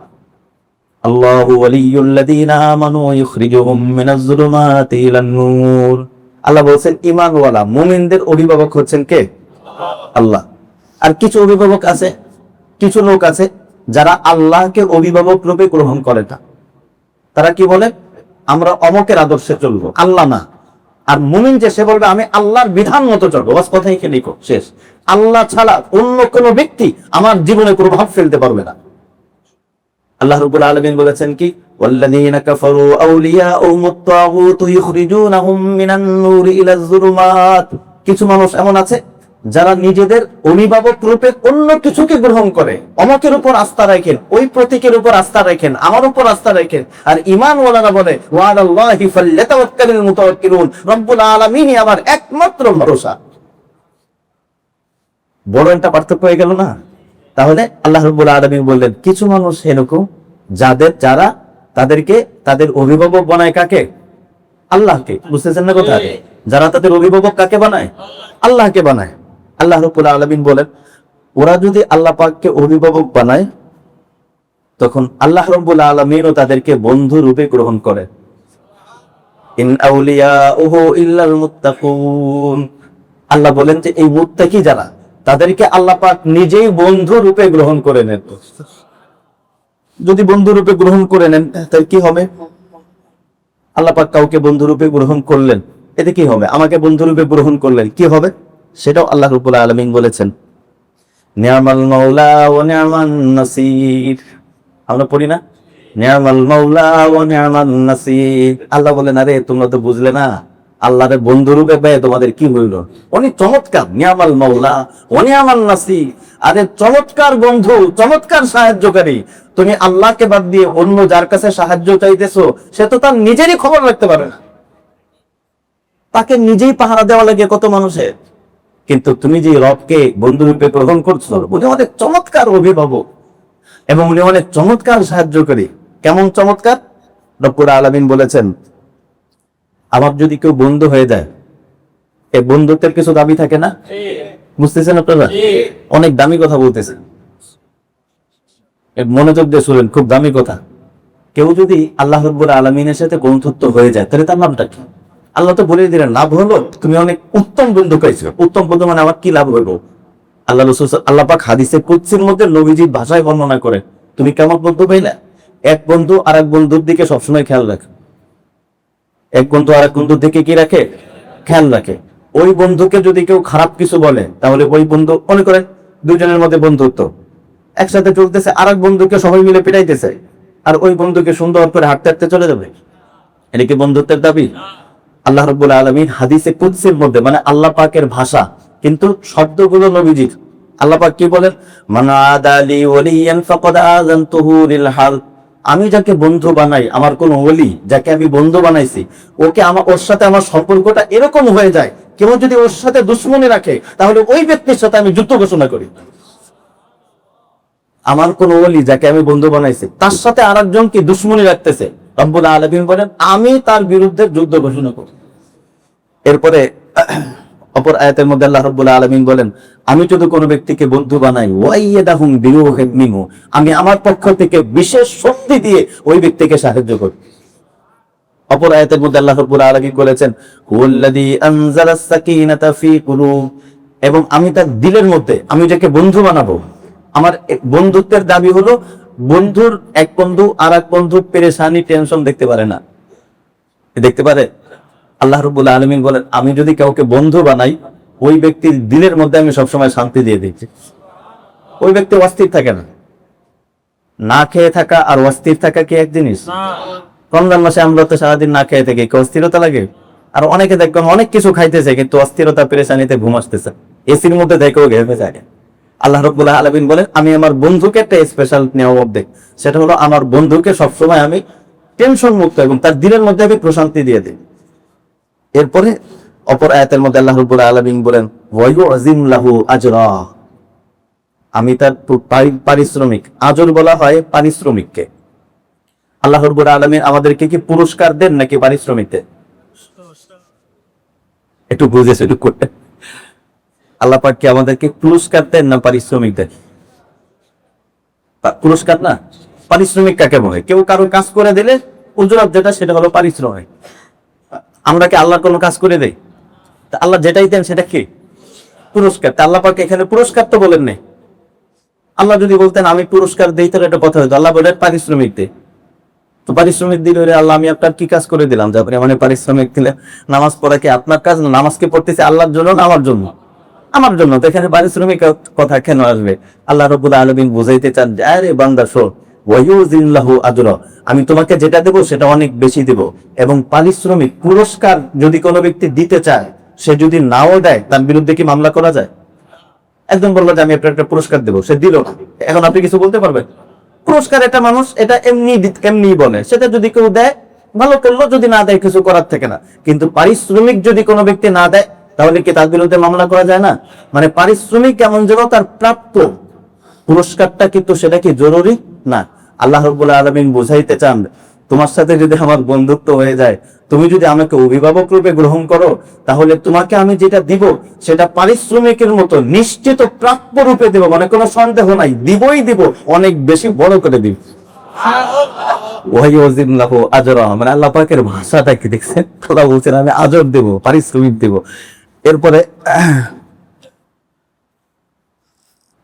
আল্লাহু ওয়ালিয়ুল্লাযীনা আমানু ইখরিজুহুম মিনাজ যুলুমাতি ইলান নূর। আল্লাহ বলেন ঈমানওয়ালা মুমিনদের অভিভাবক হচ্ছেন কে? আল্লাহ। আর কিছু অভিভাবক আছে, কিছু লোক আছে যারা আল্লাহকে অভিভাবক রূপে গ্রহণ করে না। তারা কি বলে? আমরা অমকের আদর্শে চলবো, আল্লাহ না। আর মুমিন যে, সে বলবে আমি আল্লাহর বিধান মতো চলবো, বাস কথাই এখানে শেষ। আল্লাহ ছাড়া অন্য কোন ব্যক্তি আমার জীবনে প্রভাব ফেলতে পারবে না। আল্লাহ রাব্বুল আলামিন বলেছেন কি, ওয়াল্লাযীনা কাফারু আউলিয়াউহুমুত তাগুতু ইখরিজুনাহুম মিনান নূরি ইলাজ যুলুমাত। কিছু মানুষ এমন আছে যারা নিজেদের অভিভাবক রূপে অন্য কিছুকে গ্রহণ করে, অমকের উপর আস্থা রাখেন, ওই প্রতীকের উপর আস্থা রাখেন, আমার উপর আস্থা রাখেন। আর ঈমানওয়ালারা বলে ওয়া আলাল্লাহি ফাল্যাতাওয়াক্কালিল মুতাওয়াক্কিলুন, রব্বুল আলামিনই আমার একমাত্র ভরসা। বড় একটা পার্থক্য হয়ে গেল না? তাহলে আল্লাহ রাব্বুল আলামিন বললেন, কিছু মানুষ এরকম যারা তাদেরকে তাদের অভিভাবক বানায় কাকে? আল্লাহকে। বুঝতেছেন না কথা? যারা তাদের অভিভাবক কাকে বানায়? আল্লাহকে বানায়। আল্লাহ রাব্বুল আলামিন বলেন, ওরা যদি আল্লাহ পাককে অভিভাবক বানায়, তখন আল্লাহ রাব্বুল আলামিনও তাদেরকে বন্ধু রূপে গ্রহণ করে। ইন আউলিয়াউহু ইল্লাল মুত্তাকুন। আল্লাহ বলেন যে এই মুত্তাকি যারা, তাদেরকে আল্লাহ পাক নিজেই বন্ধু রূপে গ্রহণ করে নেন। যদি বন্ধু রূপে গ্রহণ করে নেন তাহলে কি হবে? আল্লাহ পাক কাউকে বন্ধু রূপে গ্রহণ করলেন, এতে কি হবে? আমাকে বন্ধু রূপে গ্রহণ করলেন, কি হবে? সেটাও আল্লাহ রাব্বুল আলামিন বলেছেন, নি'মাল মাওলা ওয়া নি'মান নাসির। আমরা পড়ি না, নি'মাল মাওলা ওয়া নি'মান নাসির। আল্লাহ বলেন, আরে তোমরা তো বুঝলে না, আল্লাহর বন্ধু রূপে পেয়ে তোমাদের কি হইল? উনি চমৎকার, নিয়ামাল মাওলা ওয়া নিয়ামান নাসির। আরে চমৎকার বন্ধু, চমৎকার সাহায্যকারী। তুমি আল্লাহকে বাদ দিয়ে অন্য যার কাছে সাহায্য চাইতেছো, সে তো তার নিজেরই খবর রাখতে পারে না, তাকে নিজেই পাহারা দেওয়া লাগে কত মানুষের। কিন্তু তুমি যে রবকে বন্ধু রূপে গ্রহণ করছো, উনি অনেক চমৎকার অভিভাবক এবং উনি অনেক চমৎকার সাহায্যকারী। কেমন চমৎকার? রব্বুল আলামিন বলেছেন, আমার যদি কেউ বন্ধু হয়ে যায়, এই বন্ধুত্বের কিছু দাবি থাকে না? বুঝতেছেন আপনারা? অনেক দামি কথা বলতেছেন, মনোযোগ দিয়ে শুনেন, খুব দামি কথা। কেউ যদি আল্লাহ রব্বুল আলামিনের সাথে বন্ধুত্ব হয়ে যায়, তাহলে তার নামটা কি? আল্লাহ তো বলে দিলেন, লাভ হলো তুমি অনেক উত্তম বন্ধু পাইছো। উত্তম বন্ধু মানে আমার কি লাভ হইব? আল্লাহ রাসূল আল্লাহ পাক হাদিসে কুদসির মধ্যে নবীজির ভাষায় বর্ণনা করে, তুমি কেমন বন্ধু পাইলে? এক বন্ধু আর এক বন্ধুর দিকে সবসময় খেয়াল রাখে। এক বন্ধু আর এক বন্ধুর দিকে কি রাখে? খেয়াল রাখে। ওই বন্ধুকে যদি কেউ খারাপ কিছু বলে, তাহলে ওই বন্ধু, মনে করেন দুজনের মধ্যে বন্ধুত্ব, একসাথে চলতেছে, আর এক বন্ধুকে সবাই মিলে পিটাইতেছে, আর ওই বন্ধুকে সুন্দর করে হাঁটতে হাঁটতে চলে যাবে, এটা কি বন্ধুত্বের দাবি? আল্লাহ রাব্বুল আলামিন হাদিসে কুদসির মধ্যে, মানে আল্লাহ পাকের ভাষা, কিন্তু শব্দগুলো নবীজির। আল্লাহ পাক কি বলেন? মান আদালি ওয়ালিয়ান ফাকাদ আযানতুহু লিল হারব। আমি যাকে বন্ধু বানাই, আমার কোন ওলি যাকে আমি বন্ধু বানাইছি, ওকে ওর সাথে আমার সম্পর্কটা এরকম হয়ে যায়, কেউ যদি ওর সাথে দুশ্মনী রাখে, তাহলে ওই ব্যক্তির সাথে আমি যুদ্ধ ঘোষণা করি। আমার কোন ওলি যাকে আমি বন্ধু বানাইছি, তার সাথে আরেকজন কি দুশ্মনী রাখতেছে, রব্বুল আলামিন বলেন আমি তার বিরুদ্ধে যুদ্ধ ঘোষণা করি। এরপরে অপর আয়াতের মধ্যে আল্লাহ রাব্বুল আলামিন বলেন, আমি যদি কোনো ব্যক্তিকে বন্ধু বানাই, ওয়াইয়াদাহুম বিরূহিন মিনহু, আমি আমার পক্ষ থেকে বিশেষ শক্তি দিয়ে ওই ব্যক্তিকে সাহায্য করি। অপর আয়াতের মধ্যে আল্লাহ রাব্বুল আলামিন বলেছেন, হুয়াল্লাযী আনজালাস সাকিনাতা ফি কুলুব, এবং আমি তার দিলের মধ্যে, আমি যাকে বন্ধু বানাবো, আমার বন্ধুত্বের দাবি হলো বন্ধুর এক বন্ধু আর এক বন্ধুর পেরেশানি টেনশন দেখতে পারে না, দেখতে পারে? আল্লাহ রাব্বুল আলামিন বলেন, আমি যদি কাউকে বন্ধু বানাই, ওই ব্যক্তির দিলের মধ্যে আমি সবসময় শান্তি দিয়ে দিচ্ছি। ওই ব্যক্তি অস্থির থাকে না। না খেয়ে থাকা আর অস্থির থাকা কি এক জিনিস? রমজান মাসে আমরা তো সারাদিন না খেয়ে থাকি, অস্থিরতা লাগে। আর অনেকে দেখবেন অনেক কিছু খাইতেছে, কিন্তু অস্থিরতা পেরেশানিতে ঘুম আসতেছে, এসির মধ্যে দেখেও ঘেমে যায়। আল্লাহ রাব্বুল আলামিন বলেন, আমি আমার বন্ধুকে একটা স্পেশাল নিয়ামত দেই, সেটা হলো আমার বন্ধুকে সবসময় আমি টেনশন মুক্ত এবং তার দিলের মধ্যে আমি প্রশান্তি দিয়ে দিই। এরপরে অপর আয়াতের মধ্যে আল্লাহ রাব্বুল আলামিন বলেন, ওয়ায়ুযিম লাহু আজরা, আমি তার পারিশ্রমিক, আজর বলা হয় পারিশ্রমিককে। আল্লাহ রাব্বুল আলামিন আমাদেরকে কি পুরস্কার দেন নাকি পারিশ্রমিক দেন? একটু বুঝেছে, একটু করতে। আল্লাহ পাক কি আমাদেরকে পুরস্কার দেন না পারিশ্রমিক দেন? পুরস্কার না, পারিশ্রমিক কাকে বলে? কেউ কারো কাজ করে দিলে উজরাত যেটা, সেটা হলো পারিশ্রমিক। আমরা কি আল্লাহর কোনো কাজ করে দেই? তা আল্লাহ যেটাই দেন সেটা কি? পুরস্কার। তা আল্লাহ পাক এখানে পুরস্কার তো বলেন নাই। আল্লাহ যদি বলতেন আমি পুরস্কার দেই, তাহলে এটা কথা হতো। আল্লাহ বলেন পারিশ্রমিক দে। তো পারিশ্রমিক দিলে আল্লাহ আমি আপনার কি কাজ করে দিলাম? তারপরে মানে পারিশ্রমিক দিলে, নামাজ পড়া কি আপনার কাজ না? নামাজকে পড়তেছে আল্লাহর জন্য না আমার জন্য? আমার জন্য। তো এখানে পারিশ্রমিক কথা কেন আসবে? আল্লাহ রাব্বুল আলামিন বুঝাইতে চান যে আরে বান্দা শোন, ওয়ায়ুযিম লাহু আজরা, আমি তোমাকে যেটা দেব সেটা অনেক বেশি দেব। এবং পারিশ্রমিক, পুরস্কার যদি কোনো ব্যক্তি দিতে চায়, সে যদি নাও দেয়, তার বিরুদ্ধে কি মামলা করা যায়? একদম বললো যে আমি আপনার একটা পুরস্কার দেবো, সে দিল না, এখন আপনি কিছু বলতে পারবেন? পুরস্কার এটা মানুষ এটা এমনি বলে, সেটা যদি কেউ দেয় ভালো করলো, যদি না দেয় কিছু করার থাকে না। কিন্তু পারিশ্রমিক যদি কোনো ব্যক্তি না দেয়, তাহলে কি তার বিরুদ্ধে মামলা করা যায় না? মানে পারিশ্রমিক কেমন যেন তার প্রাপ্য, পুরস্কারটা কিন্তু সেটা কি জরুরি না। আল্লাহ রাব্বুল আলামিন বুঝাইতে চান, তোমার সাথে যদি আমার বন্ধুত্ব হয়ে যায়, তুমি যদি আমাকে অভিভাবক রূপে গ্রহণ করো, তাহলে তোমাকে আমি যেটা দিব সেটা পারিশ্রমিকের মতো নিশ্চিত প্রাপ্য রূপে দেব, মানে কোনো সন্দেহ নাই, দিবই দিব, অনেক বেশি বড় করে দিব। ওয়ায়ুযিম লাহু আজরা, মানে আল্লাহ পাকের ভাষাটা কি দেখছেন? খোদা বলছেন আমি আজর দেব, পারিশ্রমিক দেব। এরপরে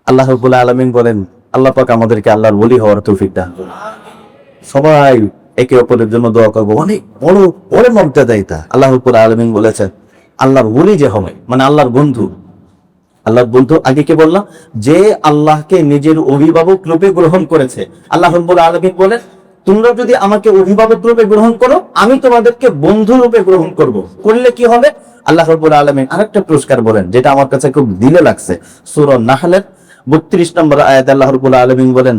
আল্লাহ রাব্বুল আলামিন বলেন, আল্লাহ পাক আমাদেরকে আল্লাহর ওলি হওয়ার তৌফিক দান করুন। সবাই একে অপরের জন্য দোয়া করবো, অনেক বড় বড় মর্যাদা এটা। আল্লাহ রাব্বুল আলামিন বলেছেন আল্লাহর ওলি যে হবে, মানে আল্লাহর বন্ধু। আল্লাহর বন্ধু আগে কি বললাম? যে আল্লাহকে নিজের অভিভাবক রূপে গ্রহণ করেছে। আল্লাহ রাব্বুল আলামিন বলেন তোমরা যদি আমাকে অভিভাবক রূপে গ্রহণ করো, আমি তোমাদেরকে বন্ধু রূপে গ্রহণ করব। করলে কি হবে? আল্লাহ রাব্বুল আলামিন আরেকটা পুরস্কার বলেন, যেটা আমার কাছে খুব দিলে লাগছে। সূরা নাহলের 32 নম্বর আয়াতে আল্লাহ রাব্বুল আলামিন বলেন,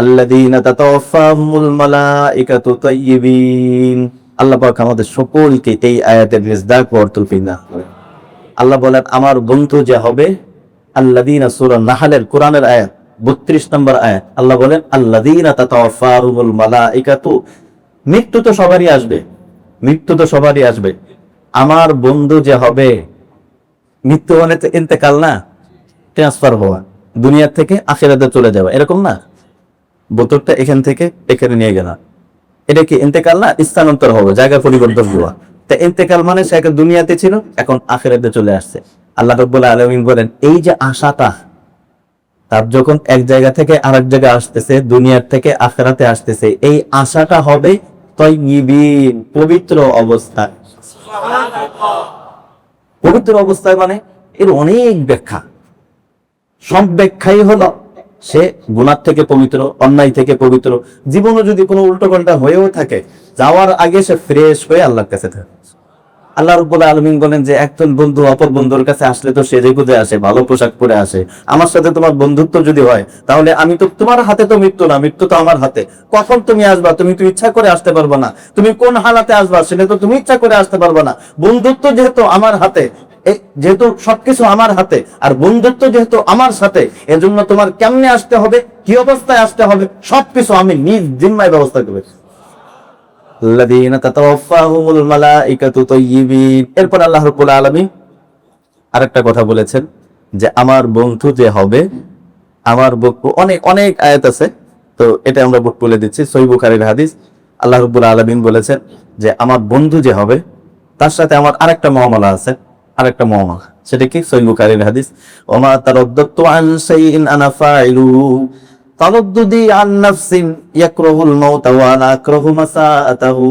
আল্লাযীনা তাতাওয়াফাহুমুল মালাইকাতু তাইয়্যিবিন। আল্লাহ পাক আমাদের সকলকে এই আয়াতের মিসদাক ওয়ার তৌফিক দান করেন। আল্লাহ বলেন আমার বন্ধু যে হবে, আল্লাযীনা, সূরা নাহলের কোরআনের আয়াত 32 নম্বর আয়াত, আল্লাহ বলেন আল্লাযীনা তাতাওয়াফাহুমুল মালাইকাতু। মৃত্যু তো সবারই আসবে, মৃত্যু তো সবারই আসবে। আমার বন্ধু যে হবে, মৃত্যু মানে তো ইন্তেকাল না, ট্রান্সফার হওয়া, দুনিয়ার থেকে আখিরাতে চলে যাওয়া, এরকম না? বোতলটা এখান থেকে এখানে নিয়ে গেলাম, এটা কি ইন্তেকাল না? স্থানান্তর হবে, জায়গা পরিবর্তন হওয়া। তা ইন্তেকাল মানে সে এখন দুনিয়াতে ছিল, এখন আখিরাতে চলে আসছে। আল্লাহ রাব্বুল আলামিন বলেন এই যে আশাটা তার যখন এক জায়গা থেকে আরেক জায়গায় আসতেছে, দুনিয়ার থেকে আখিরাতে আসতেছে, এই আশাটা হবে তাইয়্যিবিন, পবিত্র অবস্থায়। পবিত্র অবস্থায় মানে এর অনেক ব্যাখ্যা। সব ব্যাখ্যাই হলো সে গুনাহ থেকে পবিত্র, অন্যায় থেকে পবিত্র। জীবনে যদি কোনো উল্টো পাল্টা হয়েও থাকে, যাওয়ার আগে সে ফ্রেশ হয়ে আল্লাহর কাছে থাকে। আল্লাহ রাব্বুল আলামিন বলেন যে একজন বন্ধু অপর বন্ধুর কাছে আসলে তো সেজে গুজে আসে, ভালো পোশাক পরে আসে। আমার সাথে তোমার বন্ধুত্ব যদি হয়, তাহলে আমি তো, তোমার হাতে তো মৃত্যু না, মৃত্যু তো আমার হাতে। কখন তুমি আসবা তুমি তো ইচ্ছা করে আসতে পারবে না, তুমি কোন হালাতে আসবা সেটা তো তুমি ইচ্ছা করে আসতে পারবে না। বন্ধুত্ব যেহেতু আমার হাতে, যেহেতু সবকিছু আমার হাতে, আর বন্ধুত্ব যেহেতু আমার সাথে, এজন্য তোমার কেমনে আসতে হবে, কি অবস্থায় আসতে হবে, সবকিছু আমি নিজ জিম্মায় ব্যবস্থা করেছি। আল্লাযীনা তাতাওয়াফাহুমুল মালাইকাতু তাইয়্যিবিন। এরপর আল্লাহ রাব্বুল আলামিন আরেকটা কথা বলেছেন যে আমার বন্ধু যে হবে, আমার বন্ধু, অনেক অনেক আয়াত আছে, তো এটা আমরা বলে দিচ্ছি। সহিহ বুখারীর হাদিস, আল্লাহ রাব্বুল আলামিন বলেছেন যে আমার বন্ধু যে হবে তার সাথে আমার আরেকটা মুআমালা আছে, আরেকটা মুআমালা। সেটা কি? সহিহ বুখারীর হাদিস, ওমা তারাদ্দাতু আন শাইইন আনা ফাইলুহু তারাদ্দুদি আন নাফসিন ইয়াকরাহুল মাউত ওয়া আনা আকরাহু মাসাআতাহু।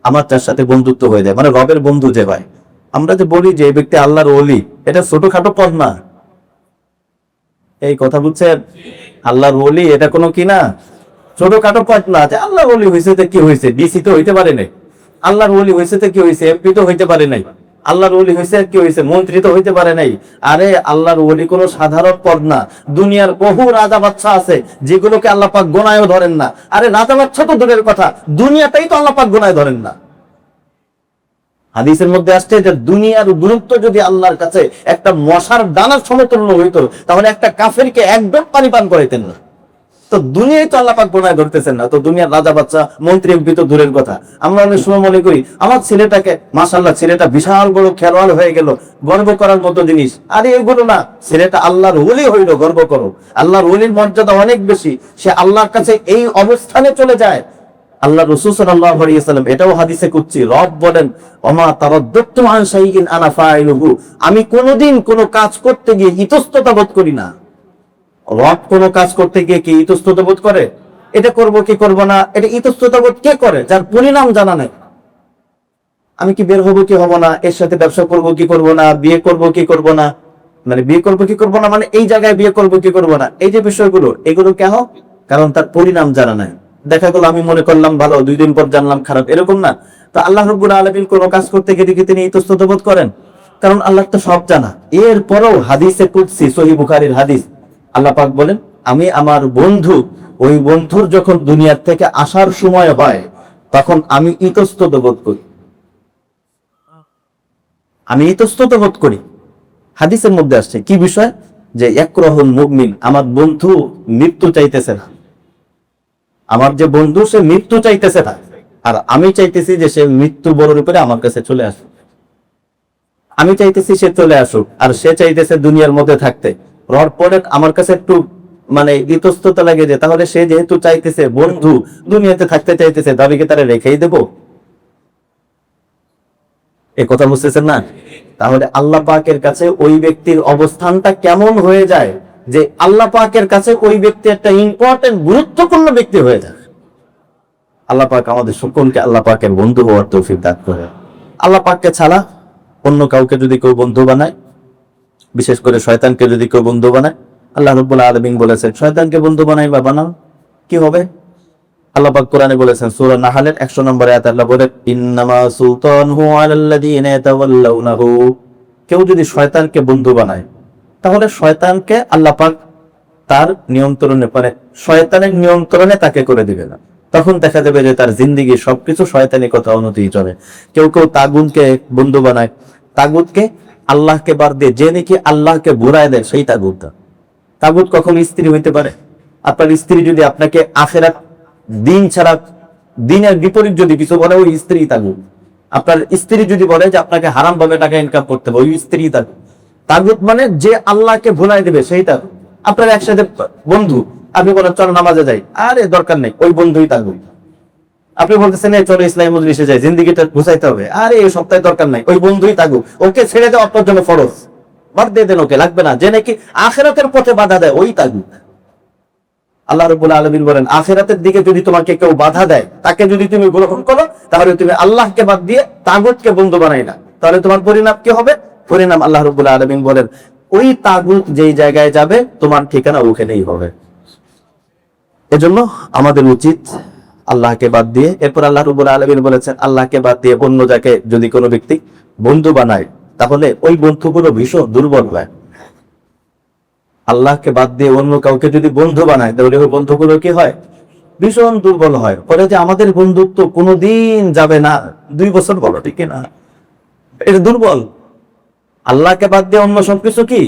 আমার তার সাথে বন্ধুত্ব হয়ে যায়, মানে রবের বন্ধু যে ভাই। আমরা যে বলি যে এই ব্যক্তি আল্লাহর ওলি, এটা ছোটখাটো পদ না। এই কথা বুঝছেন? আল্লাহর ওলি এটা কোনো কি না, ছোটখাটো পদ না। যে আল্লাহর ওলি হয়েছে তো কি হয়েছে, ডিসি তো হইতে পারে নাই। আল্লাহর ওলি হয়েছে তো কি হয়েছে, এমপি তো হইতে পারে নাই। আল্লাহর ওলি হয়েছে কি হয়েছে, মন্ত্রী তো হইতে পারে নাই। আরে আল্লাহর ওলি কোনো সাধারণ পদ না। দুনিয়ার বহু রাজা বাদশা আছে যেগুলোকে আল্লাহ পাক গোনায়ও ধরেন না। আরে রাজা বাদশা তো দূরের কথা, দুনিয়াটাই তো আল্লাহ পাক গোনায় ধরেন না। হাদিসের মধ্যে আসছে যে দুনিয়ার গুরুত্ব যদি আল্লাহর কাছে একটা মশার দানার সমতুল্য হইতো, তাহলে একটা কাফেরকে একদম পানি পান করাইতেন না। তো দুনিয়ায় তো আল্লাহ পাক গোনায় ধরতেছেন না, তো দুনিয়ার রাজা বাচ্চা, মন্ত্রী, এমপি তো দূরের কথা। আমরা অনেক সময় মনে করি আমার ছেলেটাকে, মাশাআল্লাহ ছেলেটা বিশাল বড় খেলোয়াড় হয়ে গেল, গর্ব করার মতো জিনিস। আরে এগুলো না, ছেলেটা আল্লাহর ওলি হইল, গর্ব করো। আল্লাহর ওলির মর্যাদা অনেক বেশি, সে আল্লাহর কাছে এই অবস্থানে চলে যায়। আল্লাহ রাসূল সাল্লাল্লাহু আলাইহি ওয়াসাল্লাম এটাও হাদিসে কুদসি, রব বলেন ওমা তারাদ্দাতু আন শাইইন আনা ফাইলুহু। আমি কোনোদিন কোনো কাজ করতে গিয়ে ইতস্ততা বোধ করি না। রব কোনো কাজ করতে গিয়ে কি ইতস্ততা বোধ করে? এটা করব কি করব না, এটা ইতস্ততা বোধ কে করে? যার পরিণাম জানা নেই। আমি কি বের হব কি হব না, এর সাথে ব্যবসা করব কি করব না, বিয়ে করব কি করব না, মানে বিয়ে করব কি করব না, মানে এই জায়গায় বিয়ে করব কি করব না, এই যে বিষয়গুলো, এগুলো কেন? কারণ তার পরিণাম জানা নাই। দেখা গেল আমি মনে করলাম ভালো, 2 দিন পর জানলাম খারাপ, এরকম না। তো আল্লাহ রাব্বুল আলামিন কোনো কাজ করতে গিয়ে কি তিনি ইতস্ততা বোধ করেন? কারণ আল্লাহ তো সব জানা। এরপরও হাদিসে কুদসি, সহিহ বুখারীর হাদিস, আল্লাহ পাক বলেন আমি আমার বন্ধু, ওই বন্ধুর যখন দুনিয়ার থেকে আসার সময় হয়, তখন আমি ইতস্তত বোধ করি, আমি ইতস্তত বোধ করি। হাদিসের মধ্যে আসছে কি বিষয়, যে ইয়াকরাহুল মুমিন, আমার বন্ধু মৃত্যু চাইতেছে না। আমার যে বন্ধু সে মৃত্যু চাইতেছে না, আর আমি চাইতেছি যে সে মৃত্যু বড় রূপে আমার কাছে চলে আসুক। আমি চাইতেছি সে চলে আসুক, আর সে চাইতেছে দুনিয়ার মধ্যে থাকতে। রর পরে আমার কাছে একটু মানে ইতস্ততা লাগে যে তাহলে সে যেহেতু চাইতেছে, বন্ধু দুনিয়াতে থাকতে চাইতেছে, দাবিকে তারা রেখেই দেব? এ কথা বুঝতেছেন না? তাহলে আল্লাহ পাকের কাছে ওই ব্যক্তির অবস্থানটা কেমন হয়ে যায়, যে আল্লাহ পাকের কাছে ওই ব্যক্তি একটা ইম্পর্টেন্ট, গুরুত্বপূর্ণ ব্যক্তি হয়ে যায়। আল্লাহ পাক আমাদের সকলকে আল্লাহ পাকের বন্ধু হওয়ার তৌফিক দান করে। আল্লাহ পাককে ছাড়া অন্য কাউকে যদি কেউ বন্ধু বানায়, বিশেষ করে শয়তানকে যদি কেউ বন্ধু বানায়, আল্লাহ রাব্বুল আলামিন বলেছেন শয়তানকে বন্ধু বানাই বা বানাও, কি হবে? আল্লাহ পাক কোরআনে বলেছেন সূরা নাহলের 100 নম্বর আয়াতে আল্লাহ বলেন ইন্নামা সুলতানহু আলাল্লাযীনা ইয়াতাওয়াল্লাউনাহু, কেউ যদি শয়তানকে বন্ধু বানায় তাহলে শয়তানকে আল্লাহ পাক তার নিয়ন্ত্রণে, মানে শয়তানের নিয়ন্ত্রণে তাকে করে দিবে না। তখন দেখা যাবে যে তার জিন্দেগি সবকিছু শয়তানি কথা অনুযায়ী চলে। কেউ কেউ তাগুতকে বন্ধু বানায়, তাগুতকে আল্লাহকে বাদ দিয়ে যে নাকি আল্লাহকে ঘুরায় দেয় সেই তাগুত। তাগুত কখন স্ত্রী হইতে পারে? আপনার স্ত্রী যদি আপনাকে আখেরাত দিন ছাড়া, দিনের বিপরীত যদি কিছু বলে, ওই স্ত্রী তাগুত। আপনার স্ত্রী যদি বলে যে আপনাকে হারাম ভাবে টাকা ইনকাম করতে হবে, ওই স্ত্রী তাগুত। তাগুত মানে যে আল্লাহকে ভুলাই দেবে সেই তাগুত। আপনার একসাথে বন্ধু, আপনি বলেন চলো নামাজে যাই, আরে দরকার নেই, ওই বন্ধুই তাগুত। আপনি বলতেছেন চলো ইসলামী মজলিসে যাই, জিন্দেগিটা ঘুষাইতে হবে, আরে এই সপ্তাহে দরকার নাই, ওই বন্ধুই তাগুত। ওকে ছেড়ে দেওয়া আপনার জন্য ফরজ, বাদ দিয়ে দেন, ওকে লাগবে না। যে নাকি আখিরাতের পথে বাধা দেয় ওই তাগুত। আল্লাহ রাব্বুল আলামিন বলেন আখিরাতের দিকে যদি তোমাকে কেউ বাধা দেয়, তাকে যদি তুমি গ্রহণ করো, তাহলে তুমি আল্লাহকে বাদ দিয়ে তাগুতকে বন্ধু বানাই না, তাহলে তোমার পরিণাম কি হবে? পরিণাম আল্লাহ রাব্বুল আলামিন বলেন ওই তাগুত যেই জায়গায় যাবে তোমার ঠিকানা ওখানেই হবে। এজন্য আমাদের উচিত আল্লাহকে বাদ দিয়ে, এরপর আল্লাহ রাব্বুল আলামিন বলেছেন আল্লাহকে বাদ দিয়ে অন্য যাকে যদি কোনো ব্যক্তি বন্ধু বানায় তাহলে ওই বন্ধুগুলো ভীষণ দুর্বল হয়। আল্লাহকে বাদ দিয়ে অন্য কাউকে যদি বন্ধু বানায় তাহলে ওই বন্ধুগুলো কি হয়? ভীষণ দুর্বল হয়। পরে যে আমাদের বন্ধুত্ব কোনোদিন যাবে না, 2 বছর বলো ঠিক না, এটা দুর্বল। আল্লাহকে বাদ দিয়ে অন্য সবকিছু কি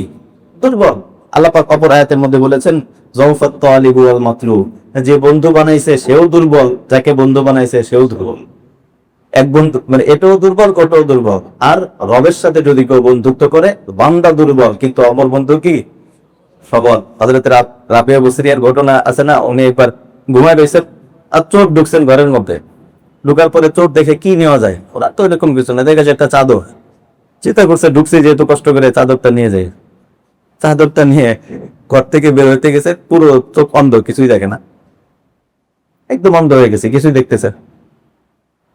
দুর্বল। আল্লাহ পাক অপর আয়াতের মধ্যে বলেছেন যাওফাত তালিবু ওয়াল মাতলুব, যে বন্ধু বানাইছে সেও দুর্বল, যাকে বন্ধু বানাইছে সেও দুর্বল। এক বন্ধু মানে এটাও দুর্বল, ওটাও দুর্বল। আর রবের সাথে যদি কেউ বন্ধুত্ব করে, বান্দা দুর্বল কিন্তু অমর বন্ধু কি সবল। হযরত রাবিয়া বসরিয়ার ঘটনা আছে না, উনি একবার ঘুমায় রয়েছেন আর চোর ঢুকছেন ঘরের মধ্যে। ঢুকার পরে চোর দেখে কি নেওয়া যায়, ওরা তো এরকম কিছু না, দেখে যে একটা চাদর। চিন্তা করছে ঢুকছে যেহেতু কষ্ট করে, চাদরটা নিয়ে যায়। চাদরটা নিয়ে ঘর থেকে বের হইতে গেছে, পুরো চোখ অন্ধ, কিছুই দেখে না, একদম অন্ধ হয়ে গেছে, কিছুই দেখতেছে।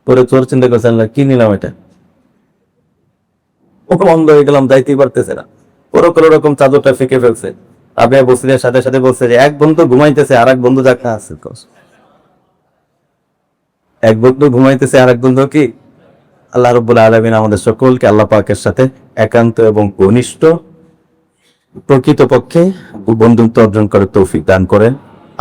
পরে চোর চিন্তা করছে কি নিলাম এটা, ও অন্ধ হয়ে গেলাম, যাইতেই পারতেছে না। পুরো কোনো রকম চাদরটা ফেঁকে ফেলছে। রাবিয়া বসরিয়ার সাথে সাথে বলছে যে এক বন্ধু ঘুমাইতেছে আর এক বন্ধু জাগা আছে। এক বন্ধু ঘুমাইতেছে আর এক বন্ধু কি? আল্লাহ রাব্বুল আলামিন আমাদের সকলকে আল্লাহ পাকের সাথে একান্ত এবং ঘনিষ্ঠ প্রকৃতপক্ষে বন্ধুত্ব অর্জন করার তৌফিক দান করেন।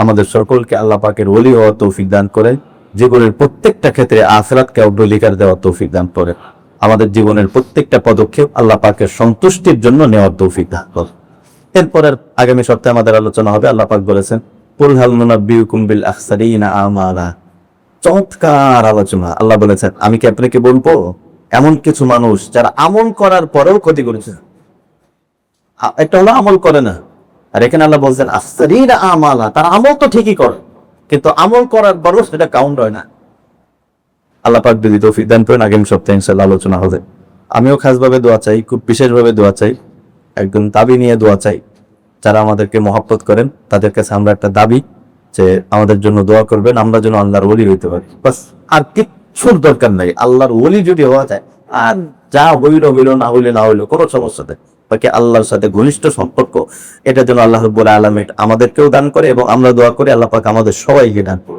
আমাদের সকলকে আল্লাহ পাকের ওলি হওয়ার তৌফিক দান করেন। জীবনের প্রত্যেকটা ক্ষেত্রে আখিরাতকে অগ্রাধিকার দেওয়ার তৌফিক দান করেন। আমাদের জীবনের প্রত্যেকটা পদক্ষেপ আল্লাহ পাকের সন্তুষ্টির জন্য নেওয়ার তৌফিক দান করেন। এরপরের আগামী সপ্তাহে আমাদের আলোচনা হবে, আল্লাহ পাক বলেছেন কুল হাল নুনাব্বিউকুম বিল আখসারিনা আমালা। চমৎকার আলোচনা। আল্লাহ বলেছেন আমি কি আপনাকে বলবো এমন কিছু মানুষ যারা আমল করার পরেও ক্ষতি করেছে। একটা হলো আমল করে না, আর এখানে আল্লাহ বলছেন আখসারিনা আমালা, তারা আমল তো ঠিকই করে কিন্তু আমল করার পরেও সেটা কাউন্ট হয় না। আল্লাহ পাক যদি তৌফিক দান করেন আগামী সপ্তাহে ইনশাআল্লাহ আলোচনা হবে। আমিও খাসভাবে দোয়া চাই, খুব বিশেষভাবে দোয়া চাই, একদম দাবি নিয়ে দোয়া চাই। যারা আমাদেরকে মহব্বত করেন তাদের কাছে আমরা একটা দাবি যে আমাদের জন্য দোয়া করবেন, আমরা যেন আল্লাহর ওলি হইতে পারি, বাস। আর কিচ্ছুর দরকার নাই। আল্লাহর ওলি যদি হওয়া যায়, আর যা হইল হইল, না হইলে না হইলো, কোনো সমস্যা নেই। বাকি আল্লাহর সাথে ঘনিষ্ঠ সম্পর্ক, এটা যেন আল্লাহ রাব্বুল আলামিন আমাদেরকেও দান করে এবং আমরা দোয়া করি আল্লাহ পাক আমাদের সবাইকে দান করে।